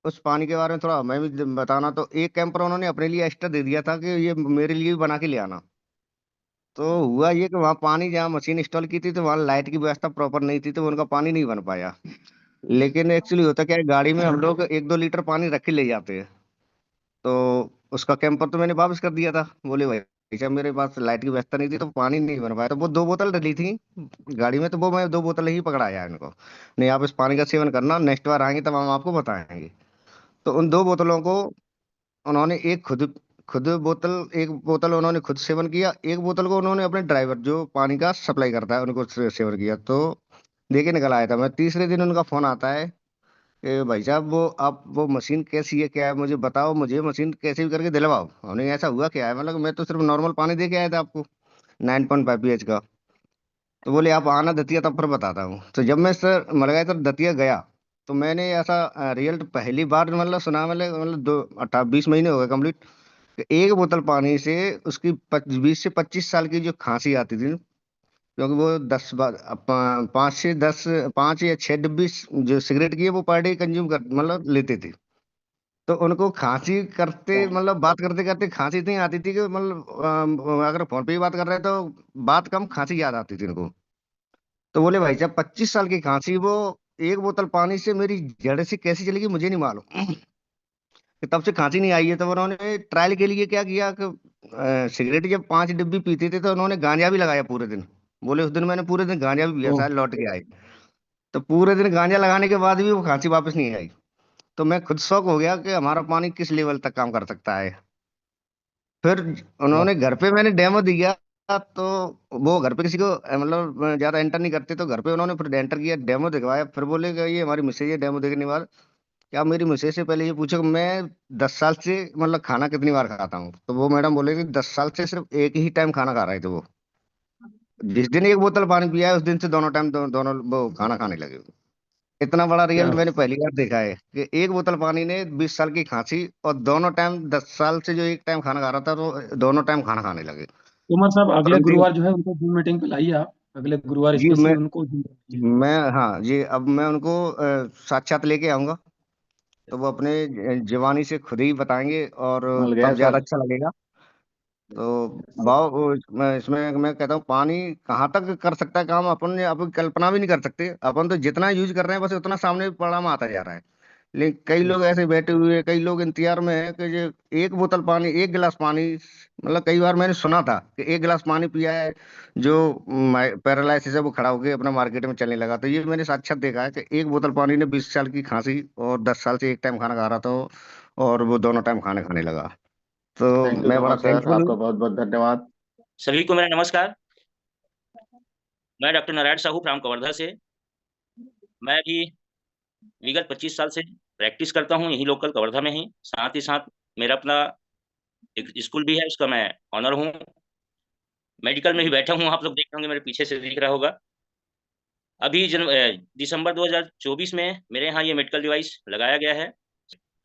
उस पानी के बारे में थोड़ा हमें भी बताना। तो एक कैंपर उन्होंने अपने लिए एक्स्ट्रा दे दिया था कि ये मेरे लिए भी बना के ले आना। तो हुआ ये कि वहाँ पानी, जहाँ मशीन इंस्टॉल की थी, तो वहाँ लाइट की व्यवस्था प्रॉपर नहीं थी, तो उनका पानी नहीं बन पाया। लेकिन एक्चुअली होता क्या है, गाड़ी में हम लोग 1-2 लीटर पानी रख के ले जाते हैं। तो उसका कैंपर तो मैंने वापस कर दिया था, बोले भाई साहब मेरे पास लाइट की व्यवस्था नहीं थी तो पानी नहीं बन पाया। तो वो 2 बोतल डली थी गाड़ी में, तो वो मैं 2 बोतल ही पकड़ाया इनको, नहीं आप इस पानी का सेवन करना, नेक्स्ट बार आएंगे तब हम आपको बताएंगे। तो उन 2 बोतलों को उन्होंने एक खुद खुद बोतल एक बोतल उन्होंने खुद सेवन किया, एक बोतल को उन्होंने अपने ड्राइवर जो पानी का सप्लाई करता है उनको सेवन किया। तो देखिए निकल आया था। मैं तीसरे दिन उनका फोन आता है कि भाई साहब वो आप वो मशीन कैसी है, क्या है, मुझे बताओ, मुझे मशीन कैसे भी करके दिलवाओ। हमने ऐसा हुआ क्या है, मतलब मैं तो सिर्फ नॉर्मल पानी दे के आया था आपको 9.5 pH का। तो बोले आप आना दतिया तब फिर बताता हूँ। तो जब मैं सर मलगाई तरफ दतिया गया, तो मैंने ऐसा रिजल्ट पहली बार मतलब सुना, मतलब 20 महीने हो गए कम्प्लीट। एक बोतल पानी से उसकी 20 से 25 साल की जो खांसी आती थी, क्योंकि वो 10 बार 5 से 10 5 या 6 डिब्बी जो सिगरेट की है वो पर डे कंज्यूम कर मतलब लेते थे। तो उनको खांसी करते मतलब बात करते करते खांसी इतनी आती थी कि मतलब अगर फोन पे ही बात कर रहे हैं तो बात कम, खांसी ज्यादा आती थी उनको। तो बोले भाई साहब 25 साल की खांसी, वो एक बोतल पानी से मेरी जड़ से कैसे चलेगी मुझे नहीं मालूम। कि तब से खांसी नहीं आई है। तो उन्होंने ट्रायल के लिए क्या किया कि सिगरेट जब 5 डिब्बी पीते थे तो उन्होंने गांजा भी लगाया पूरे दिन। बोले उस दिन मैंने पूरे दिन गांजा भी पिया, ओह। शायद लौट के आए। तो पूरे दिन गांजा लगाने के बाद भी वो खांसी वापस नहीं आई। तो मैं खुद शौक हो गया कि हमारा पानी किस लेवल तक काम कर सकता है। फिर वाह। उन्होंने घर पे मैंने डेमो दिया। तो वो घर पे किसी को मतलब ज्यादा एंटर नहीं करते, तो घर पे उन्होंने फिर एंटर किया, डेमो दिखवाया। फिर बोले कि ये हमारी मिसेज है डेमो देखने बाद। क्या मेरी मिसेज से पहले ये पूछो कि मैं 10 साल से मतलब खाना कितनी बार खाता हूँ। तो वो मैडम बोले कि 10 साल से सिर्फ एक ही टाइम खाना खा रहे थे वो। जिस दिन एक बोतल पानी पिया है उस दिन से दोनों टाइम दोनों वो खाना खाने लगे। इतना बड़ा क्या रिजल्ट मैंने पहली बार देखा है कि एक बोतल पानी ने 20 साल की खांसी, और दोनों टाइम 10 साल से जो एक टाइम खाना खा रहा था तो दोनों टाइम खाना खाने लगे। तोमर साहब और अगले उनकी गुरुवार जो है उनको जूम मीटिंग पे लाइए आप, अगले गुरुवार जी स्पेशली मैं उनको जूम पे लाइए। मैं हाँ जी, अब मैं उनको साक्षात लेके आऊंगा, तो वो अपने जवानी से खुद ही बताएंगे, और मिल गया तब ज्यादा सर। अच्छा लगेगा। तो भाव मैं इसमें मैं कहता हूँ पानी कहाँ तक कर सकता है काम, अपन ने अब कल्पना भी नहीं कर सकते। अपन तो जितना यूज कर रहे हैं बस उतना सामने पड़ा में आता जा रहा है। लेकिन कई लोग ऐसे बैठे हुए हैं, कई लोग इंतजार में है कि जो एक बोतल पानी, एक गिलास पानी, मतलब कई बार मैंने सुना था कि एक गिलास पानी पिया है जो पैरालाइसिस है वो खड़ा होकर अपना मार्केट में चलने लगा। तो ये मैंने साक्षात देखा है कि एक बोतल पानी ने 20 साल की खांसी और 10 साल से एक टाइम खाना खा रहा था, और वो दोनों टाइम खाने खाने लगा। तो थैंक यू मैं बड़ा तोमर सर, थैंकफुल आपका हूँ। बहुत बहुत धन्यवाद। सभी को मेरा नमस्कार। मैं डॉक्टर नारायण साहू फ्राम कवर्धा से। मैं भी विगत 25 साल से प्रैक्टिस करता हूँ यहीं लोकल कवर्धा में ही। साथ ही साथ मेरा अपना एक स्कूल भी है, उसका मैं ऑनर हूँ। मेडिकल में भी बैठा हूँ, आप लोग देख रहे होंगे, मेरे पीछे से दिख रहा होगा। अभी दिसंबर 2024 में मेरे यहाँ ये मेडिकल डिवाइस लगाया गया है,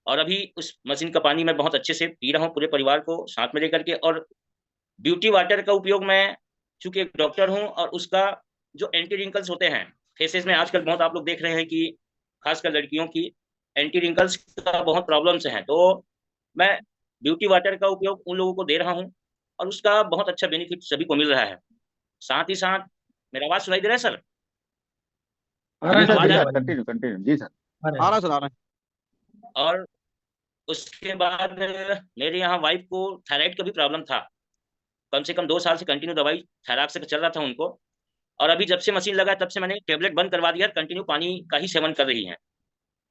और अभी उस मशीन का पानी मैं बहुत अच्छे से पी रहा हूँ पूरे परिवार को साथ में लेकर के। और ब्यूटी वाटर का उपयोग मैं चूंकि एक डॉक्टर हूँ, और उसका जो एंटी रिंकल्स होते हैं फेसेस में, आजकल बहुत आप लोग देख रहे हैं कि खासकर लड़कियों की एंटी रिंकल्स का बहुत प्रॉब्लम्स हैं, तो मैं ब्यूटी वाटर का उपयोग उन लोगों को दे रहा हूँ और उसका बहुत अच्छा बेनिफिट सभी को मिल रहा है। साथ ही साथ, मेरा आवाज सुनाई दे रहा है सर? आ रहा जी है सर, आवाज जी आ सर, रहा कंटिन्यू कंटिन्यू, जी सर। आ रहा है। सर आ रहा है? और उसके बाद मेरे यहाँ वाइफ को थायराइड का भी प्रॉब्लम था। कम से कम 2 साल से कंटिन्यू दवाई थायराइड से चल रहा था उनको, और अभी जब से मशीन लगा तब से मैंने टेबलेट बंद करवा दिया, कंटिन्यू पानी का ही सेवन कर रही हैं।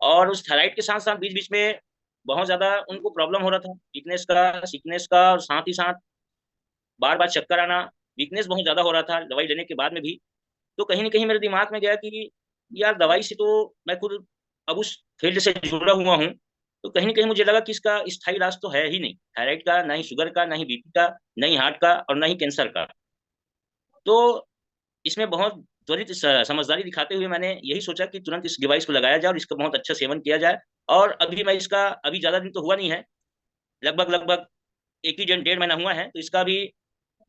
और उस थायराइड के साथ साथ बीच बीच में बहुत ज्यादा उनको प्रॉब्लम हो रहा था, वीकनेस का, सिकनेस का, और साथ ही साथ बार बार चक्कर आना, वीकनेस बहुत ज्यादा हो रहा था दवाई लेने के बाद में भी। तो कहीं ना कहीं मेरे दिमाग में गया कि यार दवाई से तो मैं खुद अब उस फील्ड से जुड़ा हुआ हूँ, तो कहीं ना कहीं मुझे लगा कि इसका स्थायी इलाज तो है ही नहीं, थायराइड का, ना ही शुगर का, ना ही बीपी का, ना ही हार्ट का, और ना ही कैंसर का। तो इसमें बहुत त्वरित समझदारी दिखाते हुए मैंने यही सोचा कि तुरंत इस डिवाइस को लगाया जाए और इसका बहुत अच्छा सेवन किया जाए। और अभी मैं इसका, अभी ज्यादा दिन तो हुआ नहीं है, लगभग लगभग एक ही 1.5 महीना हुआ है, तो इसका भी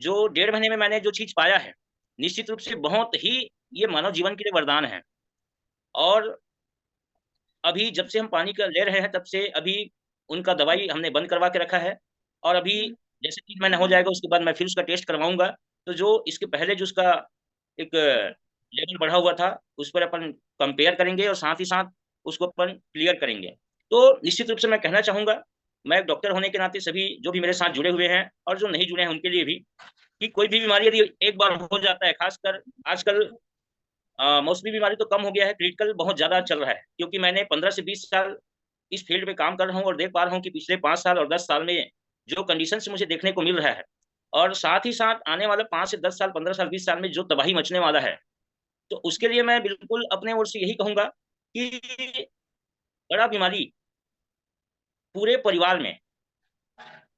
जो 1.5 महीने में मैंने जो चीज पाया है, निश्चित रूप से बहुत ही, ये मानव जीवन के लिए वरदान है। और अभी जब से हम पानी का ले रहे हैं तब से अभी उनका दवाई हमने बंद करवा के रखा है, और अभी जैसे 3 महीना हो जाएगा उसके बाद मैं फिर उसका टेस्ट करवाऊंगा, तो जो इसके पहले जो उसका एक लेवल बढ़ा हुआ था उस पर अपन कंपेयर करेंगे और साथ ही साथ उसको अपन क्लियर करेंगे। तो निश्चित रूप से मैं कहना चाहूंगा, मैं एक डॉक्टर होने के नाते सभी जो भी मेरे साथ जुड़े हुए हैं और जो नहीं जुड़े हैं उनके लिए भी, कि कोई भी बीमारी यदि एक बार हो जाता है, खासकर आजकल मौसमी बीमारी तो कम हो गया है, क्रिटिकल बहुत ज्यादा चल रहा है, क्योंकि मैंने 15 से 20 साल इस फील्ड में काम कर रहा हूँ और देख पा रहा हूँ कि पिछले 5 साल और 10 साल में जो कंडीशन मुझे देखने को मिल रहा है, और साथ ही साथ आने वाले 5 से 10 साल, 15 साल, 20 साल में जो तबाही मचने वाला है, तो उसके लिए मैं बिल्कुल अपने ओर से यही कहूंगा कि बड़ा बीमारी, पूरे परिवार में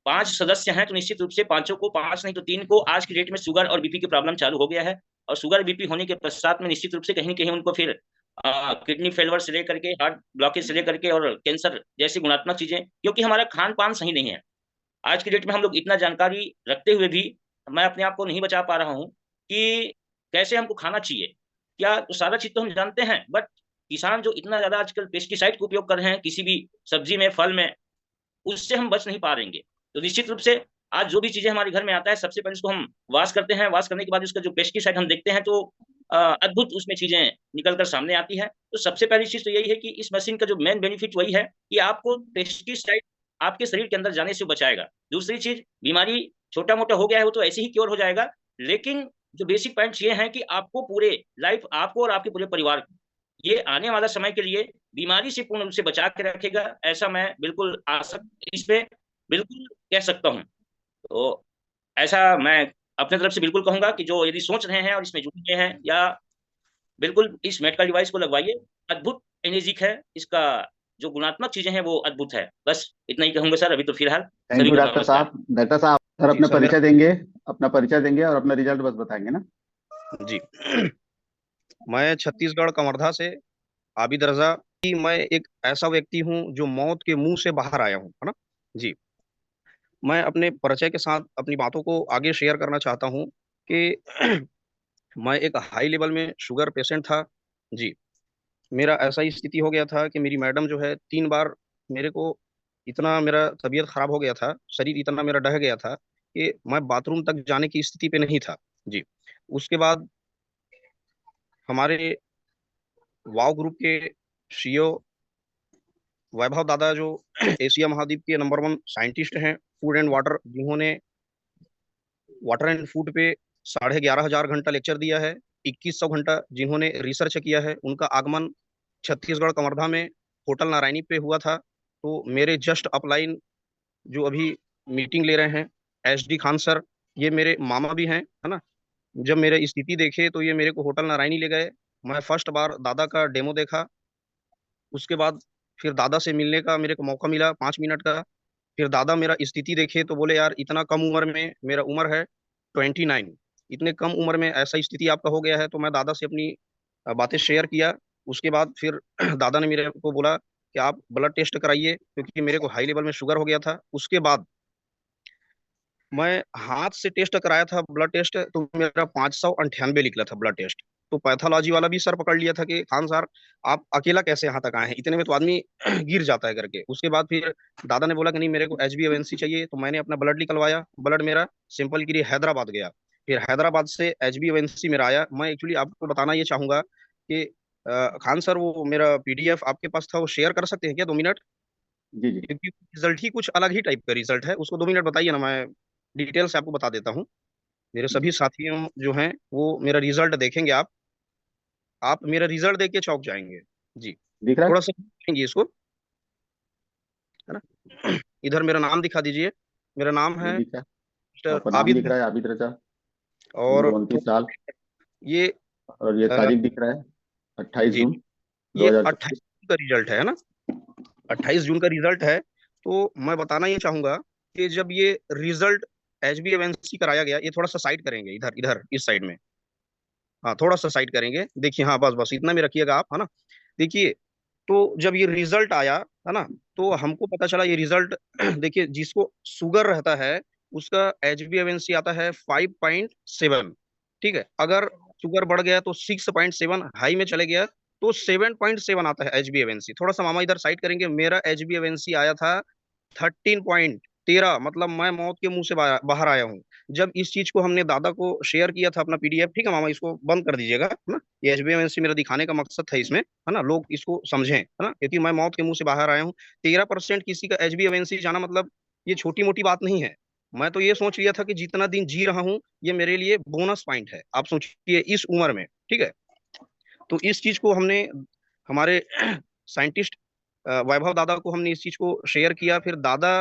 5 सदस्य हैं तो निश्चित रूप से पांचों को, 5 नहीं तो 3 को आज की डेट में शुगर और बीपी की प्रॉब्लम चालू हो गया है। और शुगर बीपी होने के पश्चात में निश्चित रूप से कहीं न कहीं उनको फिर किडनी फेलियर से लेकर के, हार्ट ब्लॉकेज से लेकर के, और कैंसर जैसी गुणात्मक चीजें, क्योंकि हमारा खान पान सही नहीं है। आज की डेट में हम लोग इतना जानकारी रखते हुए भी मैं अपने आप को नहीं बचा पा रहा हूँ कि कैसे हमको खाना चाहिए, क्या तो सारा चीज तो हम जानते हैं, बट किसान जो इतना ज्यादा आजकल पेस्टिसाइड का उपयोग कर रहे हैं किसी भी सब्जी में, फल में, उससे हम बच नहीं पा रहेंगे। तो निश्चित रूप से आज जो भी चीजें हमारे घर में आता है, सबसे पहले उसको हम वॉश करते हैं, वॉश करने के बाद उसका जो पेस्टिसाइड हम देखते हैं तो अद्भुत उसमें चीजें निकल कर सामने आती है। तो सबसे पहली चीज तो यही है कि इस मशीन का जो मेन बेनिफिट वही है कि आपको पेस्टिसाइड आपके शरीर के अंदर जाने से बचाएगा। दूसरी चीज, बीमारी छोटा मोटा हो गया है वो तो ऐसे ही क्योर हो जाएगा, लेकिन जो बेसिक पॉइंट्स ये हैं कि आपको पूरे लाइफ, आपको और आपके पूरे परिवार को, ये आने वाला समय के लिए बीमारी से पूर्ण रूप से बचा के रखेगा, ऐसा मैं बिल्कुल आशा इस पे बिल्कुल कह सकता हूँ। तो ऐसा मैं अपने तरफ से बिल्कुल कहूंगा कि जो यदि सोच रहे हैं और इसमें जुड़ गए हैं, या बिल्कुल इस मेडिकल डिवाइस को लगवाइए, अद्भुत एनर्जिक है इसका, जो गुणात्मक चीजें हैं वो अद्भुत है। बस इतना ही कहूंगा सर, अभी तो फिलहाल थैंक सभी यू को डॉक्टर नमस्कार। साहब। डॉक्टर साहब सर जी अपना सर, परिचय देंगे, अपना परिचय देंगे और अपना रिजल्ट बस बताएंगे ना। जी मैं छत्तीसगढ़ कवर्धा से आबिद रजा, कि मैं एक ऐसा व्यक्ति हूँ जो मौत के मुंह से बाहर आया हूँ, है ना। जी, मैं अपने परिचय के साथ अपनी बातों को आगे शेयर करना चाहता हूँ कि मैं एक हाई लेवल में शुगर पेशेंट था। जी, मेरा ऐसा ही स्थिति हो गया था कि मेरी मैडम जो है 3 बार मेरे को, इतना मेरा तबीयत खराब हो गया था, शरीर इतना मेरा ढह गया था कि मैं बाथरूम तक जाने की स्थिति पे नहीं था। जी, उसके बाद हमारे वाव ग्रुप के सीईओ वैभव दादा, जो एशिया महाद्वीप के नंबर 1 साइंटिस्ट हैं फूड एंड वाटर, जिन्होंने वाटर एंड फूड पे 11,500 घंटा लेक्चर दिया है, 2100 घंटा जिन्होंने रिसर्च किया है, उनका आगमन छत्तीसगढ़ कवर्धा में होटल नारायणी पे हुआ था। तो मेरे जस्ट अपलाइन जो अभी मीटिंग ले रहे हैं, SD खान सर, ये मेरे मामा भी हैं, है ना। जब मेरे स्थिति देखे तो ये मेरे को होटल नारायणी ले गए। मैं फर्स्ट बार दादा का डेमो देखा, उसके बाद फिर दादा से मिलने का मेरे को मौका मिला 5 मिनट का। फिर दादा मेरा स्थिति देखे तो बोले, यार इतना कम उम्र में, मेरा उम्र है 29, इतने कम उम्र में ऐसा स्थिति आपका हो गया है। तो मैं दादा से अपनी बातें शेयर किया। उसके बाद फिर दादा ने मेरे को बोला कि आप ब्लड टेस्ट कराइए, क्योंकि मेरे को हाई लेवल में शुगर हो गया था। उसके बाद मैं हाथ से टेस्ट कराया था ब्लड टेस्ट, तो मेरा 598 निकला था ब्लड टेस्ट। तो पैथोलॉजी वाला भी सर पकड़ लिया था कि खान सर आप अकेला कैसे यहाँ तक आए हैं, इतने में तो आदमी गिर जाता है करके। उसके बाद फिर दादा ने बोला कि नहीं मेरे को HbA1c चाहिए, तो मैंने अपना ब्लड निकलवाया। ब्लड मेरा सैंपल के लिए हैदराबाद गया, फिर हैदराबाद से HbA1c मेरा आया। मैं एक्चुअली आपको बताना ये चाहूंगा कि खान सर वो मेरा PDF आपके पास था, वो शेयर कर सकते हैं क्या 2 मिनट? जी जी क्योंकि रिजल्ट ही कुछ अलग ही टाइप का रिजल्ट है, उसको 2 मिनट बताइए ना, मैं डिटेल से आपको बता देता हूँ। मेरे जी सभी साथियों जो हैं वो मेरा रिजल्ट देखेंगे, आप मेरा रिजल्ट देख के चौंक जाएंगे जी। दिख रहा है। थोड़ा सा देखेंगे इसको, है ना। इधर मेरा नाम दिखा दीजिए, मेरा नाम ये है दिख रहा है, मिस्टर आपका नाम दिख आबिद। रहा है आबिद रजा, और उम्र 29 साल, ये और ये अ, तारीख दिख रहा है 28 जी जून ये 28 2024। जून का रिजल्ट है ना, 28 जून का रिजल्ट है। तो मैं बताना ये चाहूंगा कि जब ये रिजल्ट HbA1c कराया गया, ये थोड़ा सा साइड करेंगे, इधर इधर इस साइड में, हाँ थोड़ा सा साइड करेंगे, देखिए, हाँ बस बस इतना में रखिएगा आप, है ना। देखिए, तो जब ये रिजल्ट आया, है ना, तो हमको पता चला ये रिजल्ट देखिए, जिसको शुगर रहता है उसका HbA1c आता है 5.7, ठीक है। अगर शुगर बढ़ गया तो 6.7, हाई में चले गया तो 7.7 आता है HbA1c। थोड़ा सा मामा इधर साइड करेंगे, मेरा HbA1c आया था 13.13, मतलब मैं मौत के मुंह से बाहर आया हूँ। जब इस चीज को हमने दादा को शेयर किया था अपना PDF, ठीक है मामा इसको बंद कर दीजिएगा, है ना। ये HbA1c मेरा दिखाने का मकसद था इसमें, है ना, लोग इसको समझें, है ना, क्योंकि मैं मौत के मुंह से बाहर आया हूँ। 13% किसी का HbA1c जाना मतलब ये छोटी मोटी बात नहीं है। मैं तो ये सोच लिया था कि जितना दिन जी रहा हूँ ये मेरे लिए बोनस पॉइंट है, आप सोचिए इस उम्र में, ठीक है। तो इस चीज को हमने हमारे साइंटिस्ट वैभव दादा को हमने इस चीज को शेयर किया। फिर दादा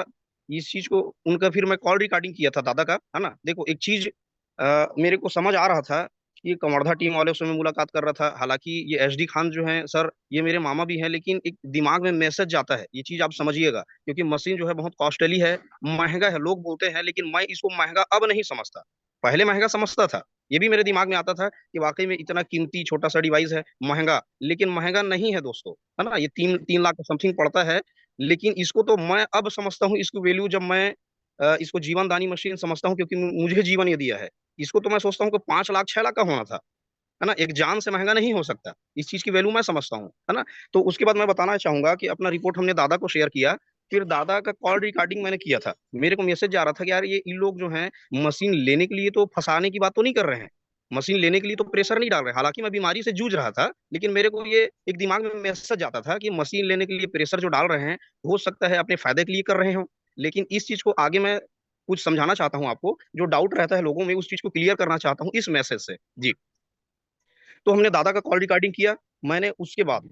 इस चीज को, उनका फिर मैं कॉल रिकॉर्डिंग किया था दादा का, है ना। देखो एक चीज मेरे को समझ आ रहा था कि कवर्धा टीम वाले से मैं मुलाकात कर रहा था, हालांकि ये SD खान जो हैं सर, ये मेरे मामा भी हैं, लेकिन एक दिमाग में मैसेज जाता है, ये चीज आप समझिएगा, क्योंकि मशीन जो है बहुत कॉस्टली है, महंगा है, लोग बोलते हैं, लेकिन मैं इसको महंगा अब नहीं समझता, पहले महंगा समझता था। ये भी मेरे दिमाग में आता था कि वाकई में इतना कीमती छोटा सा डिवाइस है, महंगा, लेकिन महंगा नहीं है दोस्तों, है ना। ये 3 लाख का समथिंग पड़ता है। लेकिन इसको तो मैं अब समझता हूँ, इसकी वैल्यू जब मैं इसको जीवन दानी मशीन समझता हूँ, क्योंकि मुझे जीवन ये दिया है। इसको तो मैं सोचता हूँ कि 5 लाख 6 लाख का होना था, है ना, एक जान से महंगा नहीं हो सकता। इस चीज की वैल्यू मैं समझता हूँ, है ना। तो उसके बाद मैं बताना चाहूंगा कि अपना रिपोर्ट हमने दादा को शेयर किया। फिर दादा का कॉल रिकॉर्डिंग मैंने किया था, मेरे को मैसेज जा रहा था कि यार ये इन लोग जो हैं मशीन लेने के लिए तो फंसाने की बात तो नहीं कर रहे हैं, मशीन लेने के लिए तो प्रेशर नहीं डाल रहे। हालांकि मैं बीमारी से जूझ रहा था, लेकिन मेरे को ये एक दिमाग में मैसेज जाता था कि मशीन लेने के लिए प्रेशर जो डाल रहे हैं हो सकता है अपने फायदे के लिए कर रहे हो। लेकिन इस चीज को आगे मैं कुछ समझाना चाहता हूँ आपको, जो डाउट रहता है लोगों में उस चीज को क्लियर करना चाहता हूँ इस मैसेज से जी। तो हमने दादा का कॉल रिकॉर्डिंग किया। मैंने उसके बाद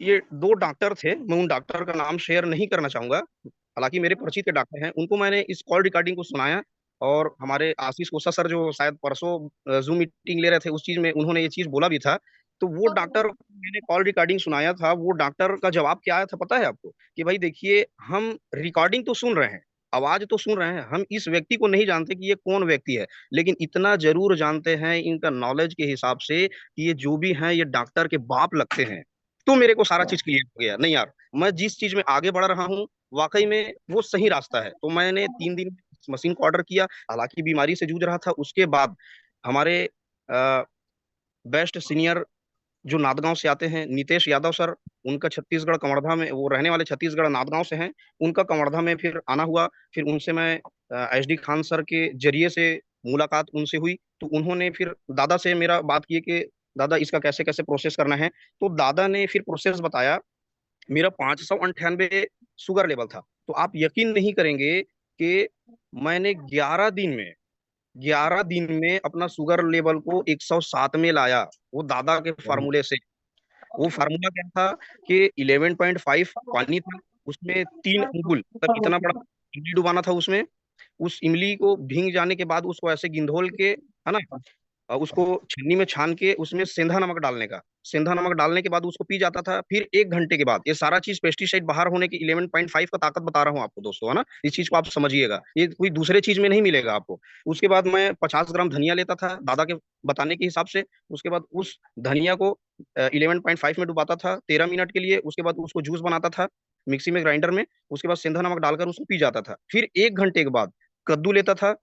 ये 2 डॉक्टर थे, मैं उन डॉक्टर का नाम शेयर नहीं करना चाहूंगा, हालांकि मेरे परिचित के डॉक्टर हैं, उनको मैंने इस कॉल रिकॉर्डिंग को सुनाया। और हमारे आशीष कोसा सर जो शायद परसों जूम मीटिंग ले रहे थे, उस चीज में उन्होंने ये चीज बोला भी था। तो वो डॉक्टर मैंने कॉल रिकॉर्डिंग सुनाया था, वो डॉक्टर का जवाब क्या आया था पता है आपको? कि भाई देखिए, हम रिकॉर्डिंग तो सुन रहे हैं, आवाज तो सुन रहे हैं, हम इस व्यक्ति को नहीं जानते कि ये कौन व्यक्ति है, लेकिन इतना जरूर जानते हैं इनका नॉलेज के हिसाब से कि ये जो भी हैं ये डॉक्टर के बाप लगते हैं। तो मेरे को सारा चीज क्लियर हो गया, नहीं यार मैं जिस चीज में आगे बढ़ रहा हूँ वाकई में वो सही रास्ता है। तो मैंने 3 दिन मशीन को ऑर्डर किया, हालांकि बीमारी से जूझ रहा था। उसके बाद हमारे बेस्ट सीनियर जो नादगांव से आते हैं, नितेश यादव सर, उनका छत्तीसगढ़ कवर्धा में, वो रहने वाले छत्तीसगढ़ नादगांव से हैं, उनका कवर्धा में फिर आना हुआ। फिर उनसे मैं SD खान सर के जरिए से मुलाकात उनसे हुई। तो उन्होंने फिर दादा से मेरा बात की कि दादा इसका कैसे कैसे प्रोसेस करना है। तो दादा ने फिर प्रोसेस बताया। मेरा 598 शुगर लेवल था। तो आप यकीन नहीं करेंगे कि मैंने 11 दिन में अपना शुगर लेवल को 107 में लाया, वो दादा के फार्मूले से। वो फार्मूला क्या था कि 11.5 पानी था, उसमें 3 अंगुल, मतलब इतना बड़ा इमली डुबाना था उसमें। उस इमली को भींग जाने के बाद उसको ऐसे गिंधोल के, है ना, उसको छन्नी में छान के उसमें सेंधा नमक डालने का। सेंधा नमक डालने के बाद उसको पी जाता था। फिर 1 घंटे के बाद, ये सारा चीज पेस्टिसाइड बाहर होने की 11.5 का ताकत बता रहा हूँ आपको दोस्तों, है ना। इस चीज को आप समझिएगा, ये कोई दूसरे चीज में नहीं मिलेगा आपको। उसके बाद मैं 50 ग्राम धनिया लेता था दादा के बताने के हिसाब से। उसके बाद उस धनिया को 11.5 में डुबाता था 13 मिनट के लिए। उसके बाद उसको जूस बनाता था मिक्सी में, ग्राइंडर में। उसके बाद सेंधा नमक डालकर उसको पी जाता था। फिर 1 घंटे के बाद कद्दू लेता था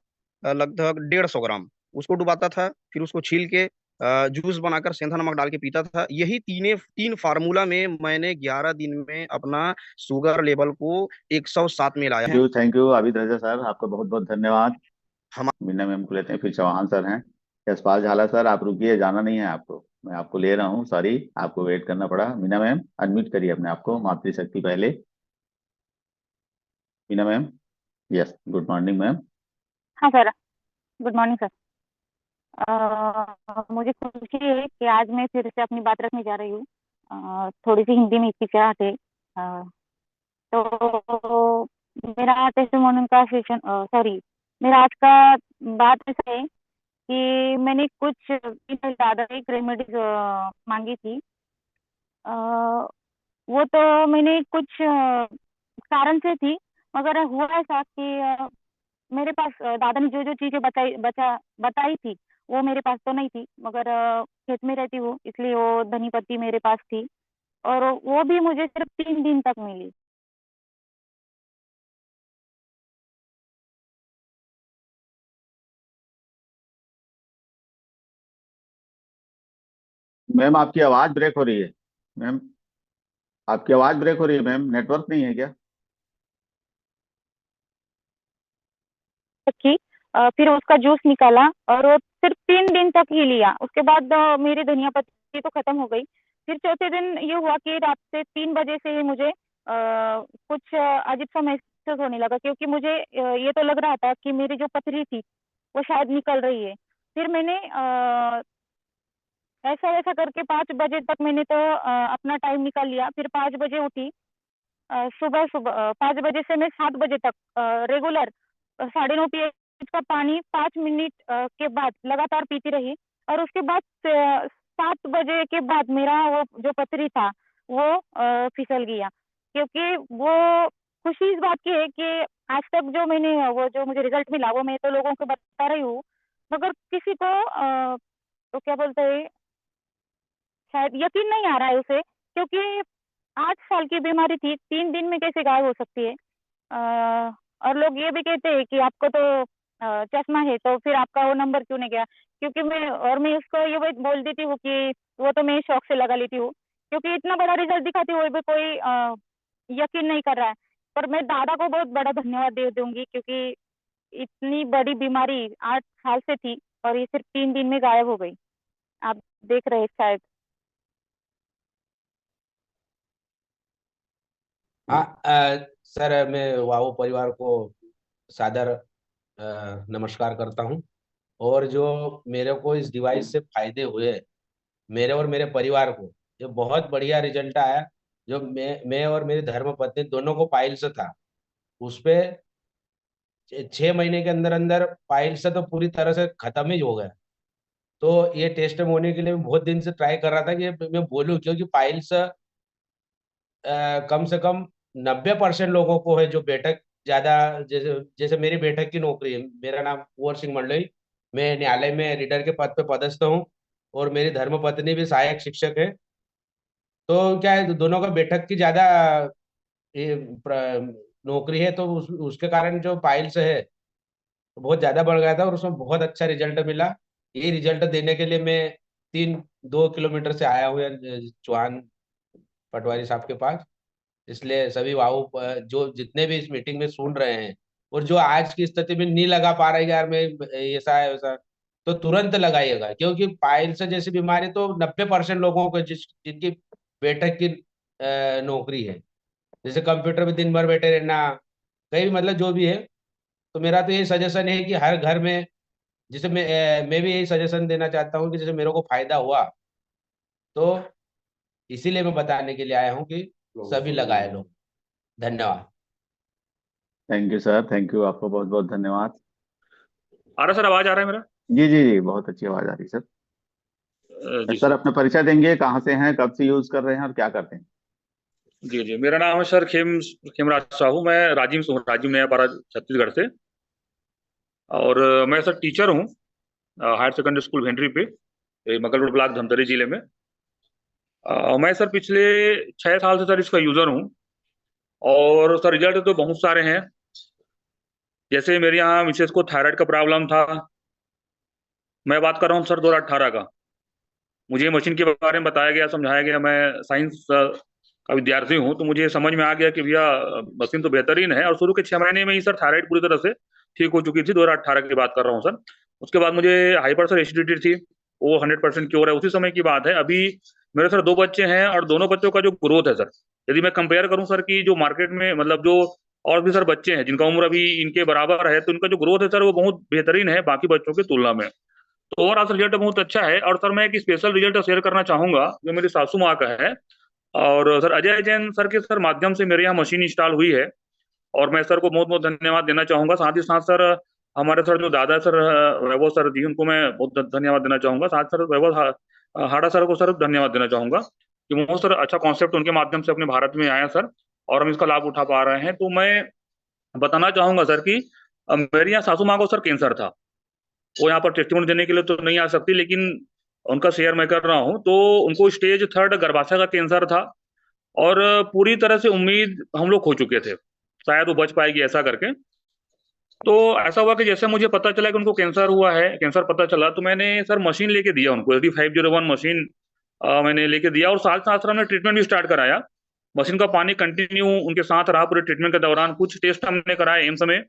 लगभग 150 ग्राम, उसको डुबाता था। फिर उसको छील के जूस बनाकर सेंधा नमक डाल के पीता था। यही तीन फार्मूला में मैंने 11 दिन में अपना शुगर लेवल को 107 में लाया है। Thank you Abid Raza sir, आपका बहुत बहुत धन्यवाद। हम मीना मैम को लेते हैं, फिर चौहान सर हैं। यशपाल झाला सर, आप रुकिए, जाना नहीं है आपको, मैं आपको ले रहा हूँ, सॉरी आपको वेट करना पड़ा। मीना मैम अनम्यूट करिए अपने आप को, मातृशक्ति पहले। Meena ma'am, yes, good morning ma'am. हाँ सर, गुड मॉर्निंग सर। मुझे खुशी है कि आज मैं फिर से अपनी बात रखने जा रही हूँ। थोड़ी सी हिंदी में हिचकिचाहट है। तो मेरा टेस्टिमोनियल का सेशन, सॉरी, मेरा आज का बात ऐसा है कि मैंने कुछ दिन ज़्यादा एक रेमेडीज मांगी थी। अ, वो तो मैंने कुछ कारण से थी, मगर हुआ ऐसा कि मेरे पास दादा ने जो जो चीजें बताई थी वो मेरे पास तो नहीं थी, मगर खेत में रहती हूँ इसलिए वो धनी पत्ती मेरे पास थी, और वो भी मुझे सिर्फ 3 दिन तक मिली। मैम आपकी आवाज ब्रेक हो रही है। मैम आपकी आवाज ब्रेक हो रही है मैम, नेटवर्क नहीं है क्या? रखी, फिर उसका जूस निकाला और वो सिर्फ 3 दिन तक ही लिया। उसके बाद मेरी धनिया पत्ती तो खत्म हो गई। फिर चौथे दिन ये हुआ कि रात से 3 बजे से ही मुझे कुछ अजीब सा महसूस होने लगा, क्योंकि मुझे ये तो लग रहा था कि मेरी जो पथरी थी वो शायद निकल रही है। फिर मैंने ऐसा ऐसा करके 5 बजे तक मैंने तो अपना टाइम निकाल लिया। फिर 5 बजे उठी। सुबह सुबह 5 बजे से मैं 7 बजे तक रेगुलर 9:30 pH का पानी 5 मिनट के बाद लगातार पीती रही। और उसके बाद 7 बजे के बाद मेरा वो जो पथरी था वो फिसल गया। क्योंकि वो खुशी इस बात की है कि आज तक जो मैंने वो जो मुझे रिजल्ट मिला वो मैं तो लोगों को बता रही हूँ, मगर किसी को तो क्या बोलते हैं, शायद यकीन नहीं आ रहा है उसे, क्योंकि 8 साल की बीमारी थी, 3 दिन में कैसे गायब हो सकती है। और लोग ये भी कहते हैं कि आपको तो चश्मा है, तो फिर आपका वो नंबर क्यों नहीं गया। क्योंकि मैं उसको ये बोल देती हूँ कि वो तो मैं शौक से लगा लेती हूँ, क्योंकि इतना बड़ा रिजल्ट दिखाती हुए भी कोई यकीन नहीं कर रहा है। पर मैं दादा को बहुत बड़ा धन्यवाद दे दूंगी, क्योंकि इतनी बड़ी बीमारी 8 साल से थी और ये सिर्फ 3 दिन में गायब हो गई। आप देख रहे हैं शायद। हाँ, सर मैं वाओ परिवार को सादर नमस्कार करता हूँ। और जो मेरे को इस डिवाइस से फायदे हुए, मेरे और मेरे परिवार को, ये बहुत बढ़िया रिजल्ट आया। जो मैं और मेरी धर्मपत्नी दोनों को पाइल्स था, उस पे 6 महीने के अंदर अंदर पाइल्स तो पूरी तरह से खत्म ही हो गया। तो ये टेस्ट होने के लिए मैं बहुत दिन से ट्राई कर रहा था कि मैं बोलूं, क्योंकि पाइल्स कम से कम 90% लोगों को है जो बैठक ज्यादा, जैसे जैसे मेरी बैठक की नौकरी है। मेरा नाम कुंवर सिंह मंडलई, मैं न्यायालय में रीडर के पद पे पदस्थ हूँ, और मेरी धर्मपत्नी भी सहायक शिक्षक है। तो क्या है, दोनों का बैठक की ज्यादा ये नौकरी है, तो उसके कारण जो पाइल्स है बहुत ज्यादा बढ़ गया था, और उसमें बहुत अच्छा रिजल्ट मिला। ये रिजल्ट देने के लिए मैं 2 किलोमीटर से आया हूँ चौहान पटवारी साहब के पास। इसलिए सभी वाहू जो जितने भी इस मीटिंग में सुन रहे हैं, और जो आज की स्थिति में नहीं लगा पा रहे यार मैं ऐसा है वैसा, तो तुरंत लगाइएगा। क्योंकि पाइल्स जैसी बीमारी तो 90% लोगों को जिनकी बैठक की नौकरी है, जैसे कंप्यूटर में दिन भर बैठे रहना, कहीं भी, मतलब जो भी है। तो मेरा तो यही सजेशन है कि हर घर में, जैसे मैं भी यही सजेशन देना चाहता हूँ कि जैसे मेरे को फायदा हुआ, तो इसीलिए मैं बताने के लिए आया हूँ कि सभी लगाए लोग। धन्यवाद। Thank you sir, thank you, आपको बहुत बहुत धन्यवाद। आ रहा सर, आवाज आ रहा है मेरा? जी जी जी, बहुत अच्छी आवाज आ रही है सर। जी सर अपना परिचय देंगे, कहाँ से हैं, कब से यूज कर रहे हैं और क्या करते हैं? जी जी, मेरा नाम है सर खेमराज साहू। मैं राजीव से हूँ, राजीव नयापाड़ा छत्तीसगढ़ से। और मैं सर टीचर हूँ हायर सेकेंडरी स्कूल भेंडरी पे, मगलपुर ब्लॉक धमतरी जिले में। मैं सर पिछले 6 साल से सर इसका यूजर हूँ। और सर रिजल्ट तो बहुत सारे हैं। जैसे मेरे यहाँ मिसेस को थायराइड का प्रॉब्लम था। मैं बात कर रहा हूँ सर 2018 का। मुझे मशीन के बारे में बताया गया, समझाया गया। मैं साइंस का विद्यार्थी हूँ, तो मुझे समझ में आ गया कि भैया मशीन तो बेहतरीन है। और शुरू के 6 महीने में ही सर थायराइड पूरी तरह से ठीक हो चुकी थी। 2018 की बात कर रहा हूँ सर। उसके बाद मुझे हाइपर सर एसिडिटी थी, वो 100% क्योर है, उसी समय की बात है। अभी मेरे सर 2 बच्चे हैं और दोनों बच्चों का जो ग्रोथ है सर, यदि मैं कंपेयर करूं सर की जो मार्केट में मतलब जो और भी सर बच्चे हैं जिनका उम्र अभी इनके बराबर है, तो इनका जो ग्रोथ है सर वो बहुत बेहतरीन है बाकी बच्चों की तुलना में। तो ओवरऑल रिजल्ट बहुत अच्छा है। और सर मैं एक स्पेशल रिजल्ट शेयर करना चाहूंगा जो मेरी सासू माँ का है। और सर अजय जैन सर के सर माध्यम से मेरे यहाँ मशीन इंस्टॉल हुई है, और मैं सर को बहुत बहुत धन्यवाद देना चाहूंगा। साथ ही साथ सर हमारे सर जो दादा सर वैभव सर जी, उनको मैं बहुत धन्यवाद देना चाहूंगा। साथ सर वैभव हाड़ा सर को सर धन्यवाद देना चाहूंगा कि बहुत सर अच्छा कॉन्सेप्ट उनके माध्यम से अपने भारत में आया सर, और हम इसका लाभ उठा पा रहे हैं। तो मैं बताना चाहूंगा सर कि मेरे यहाँ सासू माँ को सर कैंसर था। वो यहाँ पर टेस्टिमोनी देने के लिए तो नहीं आ सकती, लेकिन उनका शेयर मैं कर रहा हूँ। तो उनको स्टेज 3 गर्भाशय का कैंसर था, और पूरी तरह से उम्मीद हम लोग खो चुके थे शायद वो बच पाएगी ऐसा करके। तो ऐसा हुआ कि जैसे मुझे पता चला कि उनको कैंसर हुआ है, कैंसर पता चला, तो मैंने सर मशीन लेके दिया उनको, SD 501 मशीन मैंने लेके दिया। और साथ साथ सर हमने ट्रीटमेंट भी स्टार्ट कराया। मशीन का पानी कंटिन्यू उनके साथ रहा पूरे ट्रीटमेंट के दौरान। कुछ टेस्ट हमने कराए एम्स में,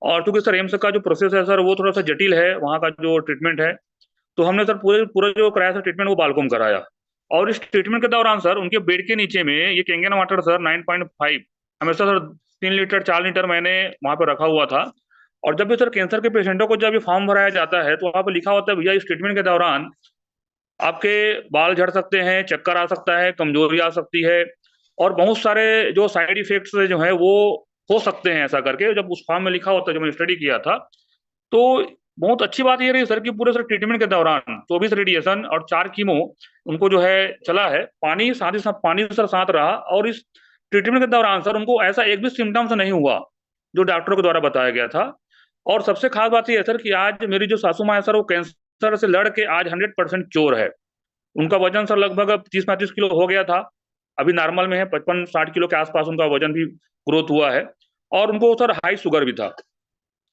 और चूंकि सर एम्स का जो प्रोसेस है सर वो थोड़ा सा जटिल है, वहाँ का जो ट्रीटमेंट है, तो हमने सर पूरा जो कराया सर ट्रीटमेंट वो बालकों में कराया। और इस ट्रीटमेंट के दौरान सर उनके बेड के नीचे में ये कैंगन वाटर सर 9.5 हमेशा सर 3 लीटर 4 लीटर मैंने वहाँ पे रखा हुआ था। और जब भी सर कैंसर के पेशेंटों को जब ये फॉर्म भराया जाता है तो वहाँ पे लिखा होता है भैया इस ट्रीटमेंट के दौरान आपके बाल झड़ सकते हैं, चक्कर आ सकता है, कमजोरी आ सकती है, और बहुत सारे जो साइड इफेक्ट्स जो है वो हो सकते हैं ऐसा करके। जब उस फॉर्म में लिखा होता है, जो मैंने स्टडी किया था, तो बहुत अच्छी बात ये रही सर कि पूरे सर ट्रीटमेंट के दौरान 24 रेडिएशन और 4 कीमो उनको जो है चला है। पानी साथ ही साथ पानी सर साथ रहा, और इस ट्रीटमेंट के दौरान सर उनको ऐसा एक भी सिम्टम्स नहीं हुआ जो डॉक्टरों के द्वारा बताया गया था। और सबसे खास बात यह है सर कि आज मेरी जो सासू माँ है सर वो कैंसर से लड़ के आज 100% क्योर है। उनका वजन सर लगभग 30-35 किलो हो गया था, अभी नॉर्मल में है, 55-60 किलो के आसपास उनका वजन भी ग्रोथ हुआ है। और उनको सर हाई शुगर भी था।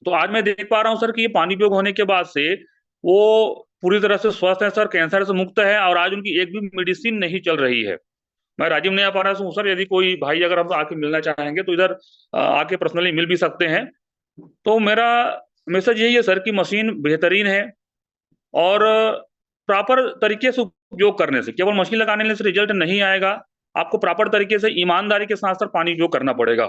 तो आज मैं देख पा रहा हूँ सर कि ये पानी उपयोग होने के बाद से वो पूरी तरह से स्वस्थ है सर, कैंसर से मुक्त है, और आज उनकी एक भी मेडिसिन नहीं चल रही है। मैं राजीव नयापाड़ा से हूँ सर। यदि कोई भाई अगर हम आके मिलना चाहेंगे तो इधर आके पर्सनली मिल भी सकते हैं। तो मेरा मैसेज यही है सर कि मशीन बेहतरीन है, और प्रॉपर तरीके से उपयोग करने से, केवल मशीन लगाने से रिजल्ट नहीं आएगा। आपको प्रॉपर तरीके से ईमानदारी के साथ सर पानी उपयोग करना पड़ेगा।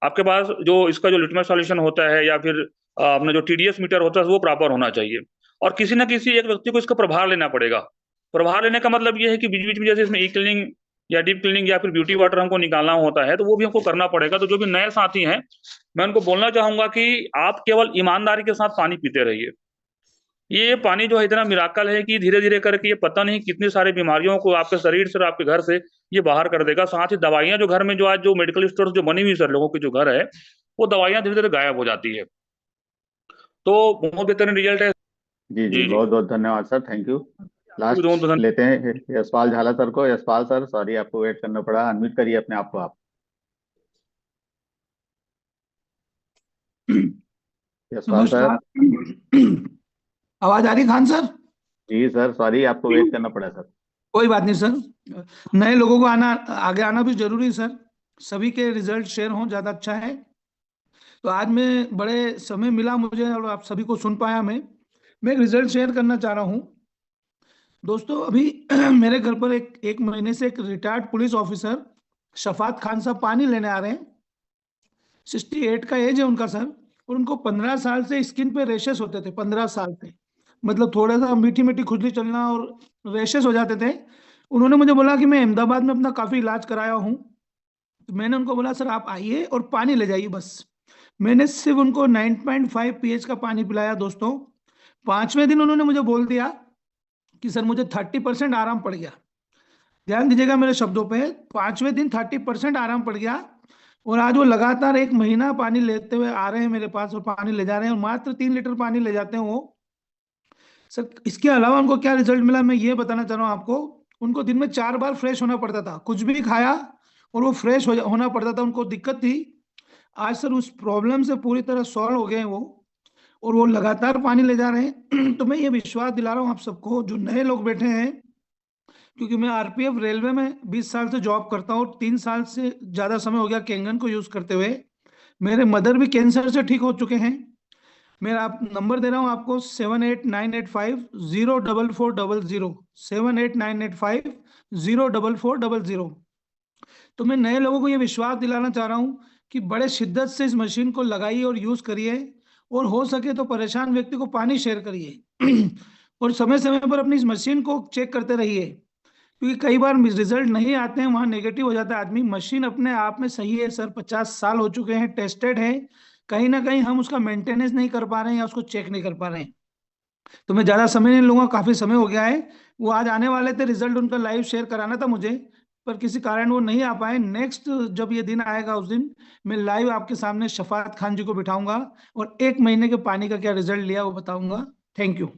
आपके पास जो इसका जो लिटमस सॉल्यूशन होता है या फिर अपना जो TDS मीटर होता है वो प्रॉपर होना चाहिए, और किसी न किसी एक व्यक्ति को इसका प्रभार लेना पड़ेगा। प्रभार लेने का मतलब ये है कि बीच बीच में जैसे इसमें ई क्लीनिंग या डीप क्लीनिंग या फिर ब्यूटी वाटर हमको निकालना होता है, तो वो भी हमको करना पड़ेगा। तो जो भी नए साथी हैं, मैं उनको बोलना चाहूंगा कि आप केवल ईमानदारी के साथ पानी पीते रहिए। ये पानी जो है इतना मिराकल है कि धीरे धीरे करके ये पता नहीं कितनी सारी बीमारियों को आपके शरीर से, आपके घर से ये बाहर कर देगा। साथ ही दवाइयां जो घर में जो आज जो मेडिकल स्टोर जो बनी हुई सर लोगों के जो घर है, वो दवाइयां धीरे धीरे गायब हो जाती है। तो बहुत बेहतरीन रिजल्ट है। जी जी, बहुत बहुत धन्यवाद सर, थैंक यू। लास्ट लेते हैं यशपाल झाला सर को। यशपाल सर, सॉरी आपको वेट करना पड़ा, अनम्यूट करिए अपने आप को आप। यशपाल सर, आवाज आ रही खान सर? जी सर, सॉरी आपको वेट करना पड़ा सर। कोई बात नहीं सर, नए लोगों को आगे आना भी जरूरी सर। सभी के रिजल्ट शेयर हों ज्यादा अच्छा है। तो आज मैं बड़े समय मिला मुझे और आप सभी को सुन पाया। मैं एक रिजल्ट शेयर करना चाह रहा हूँ दोस्तों। अभी मेरे घर पर एक महीने से एक retired police officer Shafat Khan साहब पानी लेने आ रहे हैं। 68 का एज है उनका सर, और उनको 15 साल से स्किन पे रेशेस होते थे। 15 साल से मतलब थोड़ा सा मीठी मीठी खुजली चलना और रेशेस हो जाते थे। उन्होंने मुझे बोला कि मैं अहमदाबाद में अपना काफ़ी इलाज कराया हूँ। तो मैंने उनको बोला सर आप आइए और पानी ले जाइए बस। मैंने सिर्फ उनको 9.5 pH का पानी पिलाया दोस्तों। 5वें दिन उन्होंने मुझे बोल दिया कि सर मुझे 30% आराम पड़ गया। ध्यान दीजिएगा मेरे शब्दों पे, 5वें दिन 30% आराम पड़ गया। और आज वो लगातार 1 महीना पानी लेते हुए आ रहे हैं मेरे पास और पानी ले जा रहे हैं, और मात्र 3 लीटर पानी ले जाते हैं वो। सर इसके अलावा उनको क्या रिजल्ट मिला मैं ये बताना चाह रहा हूँ आपको। उनको दिन में 4 बार फ्रेश होना पड़ता था, कुछ भी खाया और वो फ्रेश होना पड़ता था, उनको दिक्कत थी। आज सर उस प्रॉब्लम से पूरी तरह सॉल्व हो गए हैं वो, और वो लगातार पानी ले जा रहे हैं। तो मैं ये विश्वास दिला रहा हूँ आप सबको, जो नए लोग बैठे हैं, क्योंकि मैं आरपीएफ रेलवे में 20 साल से जॉब करता हूँ, 3 साल से ज्यादा समय हो गया कैंगन को यूज करते हुए। मेरे मदर भी कैंसर से ठीक हो चुके हैं। मेरा आप नंबर दे रहा हूँ आपको 7898504400, 7898504400। तो मैं नए लोगों को ये विश्वास दिलाना चाह रहा हूँ कि बड़े शिद्दत से इस मशीन को लगाइए और यूज करिए, और हो सके तो परेशान व्यक्ति को पानी शेयर करिए और समय समय पर अपनी इस मशीन को चेक करते रहिए, क्योंकि कई बार रिजल्ट नहीं आते हैं, वहां नेगेटिव हो जाता है आदमी। मशीन अपने आप में सही है सर, 50 साल हो चुके हैं, टेस्टेड है, कहीं ना कहीं हम उसका मेंटेनेंस नहीं कर पा रहे हैं या उसको चेक नहीं कर पा रहे हैं। तो मैं ज्यादा समय नहीं लूंगा, काफी समय हो गया है। वो आज आने वाले थे, रिजल्ट उनका लाइव शेयर कराना था मुझे, पर किसी कारण वो नहीं आ पाए। नेक्स्ट जब ये दिन आएगा उस दिन मैं लाइव आपके सामने शफात खान जी को बिठाऊंगा और 1 महीने के पानी का क्या रिजल्ट लिया वो बताऊंगा। Thank you.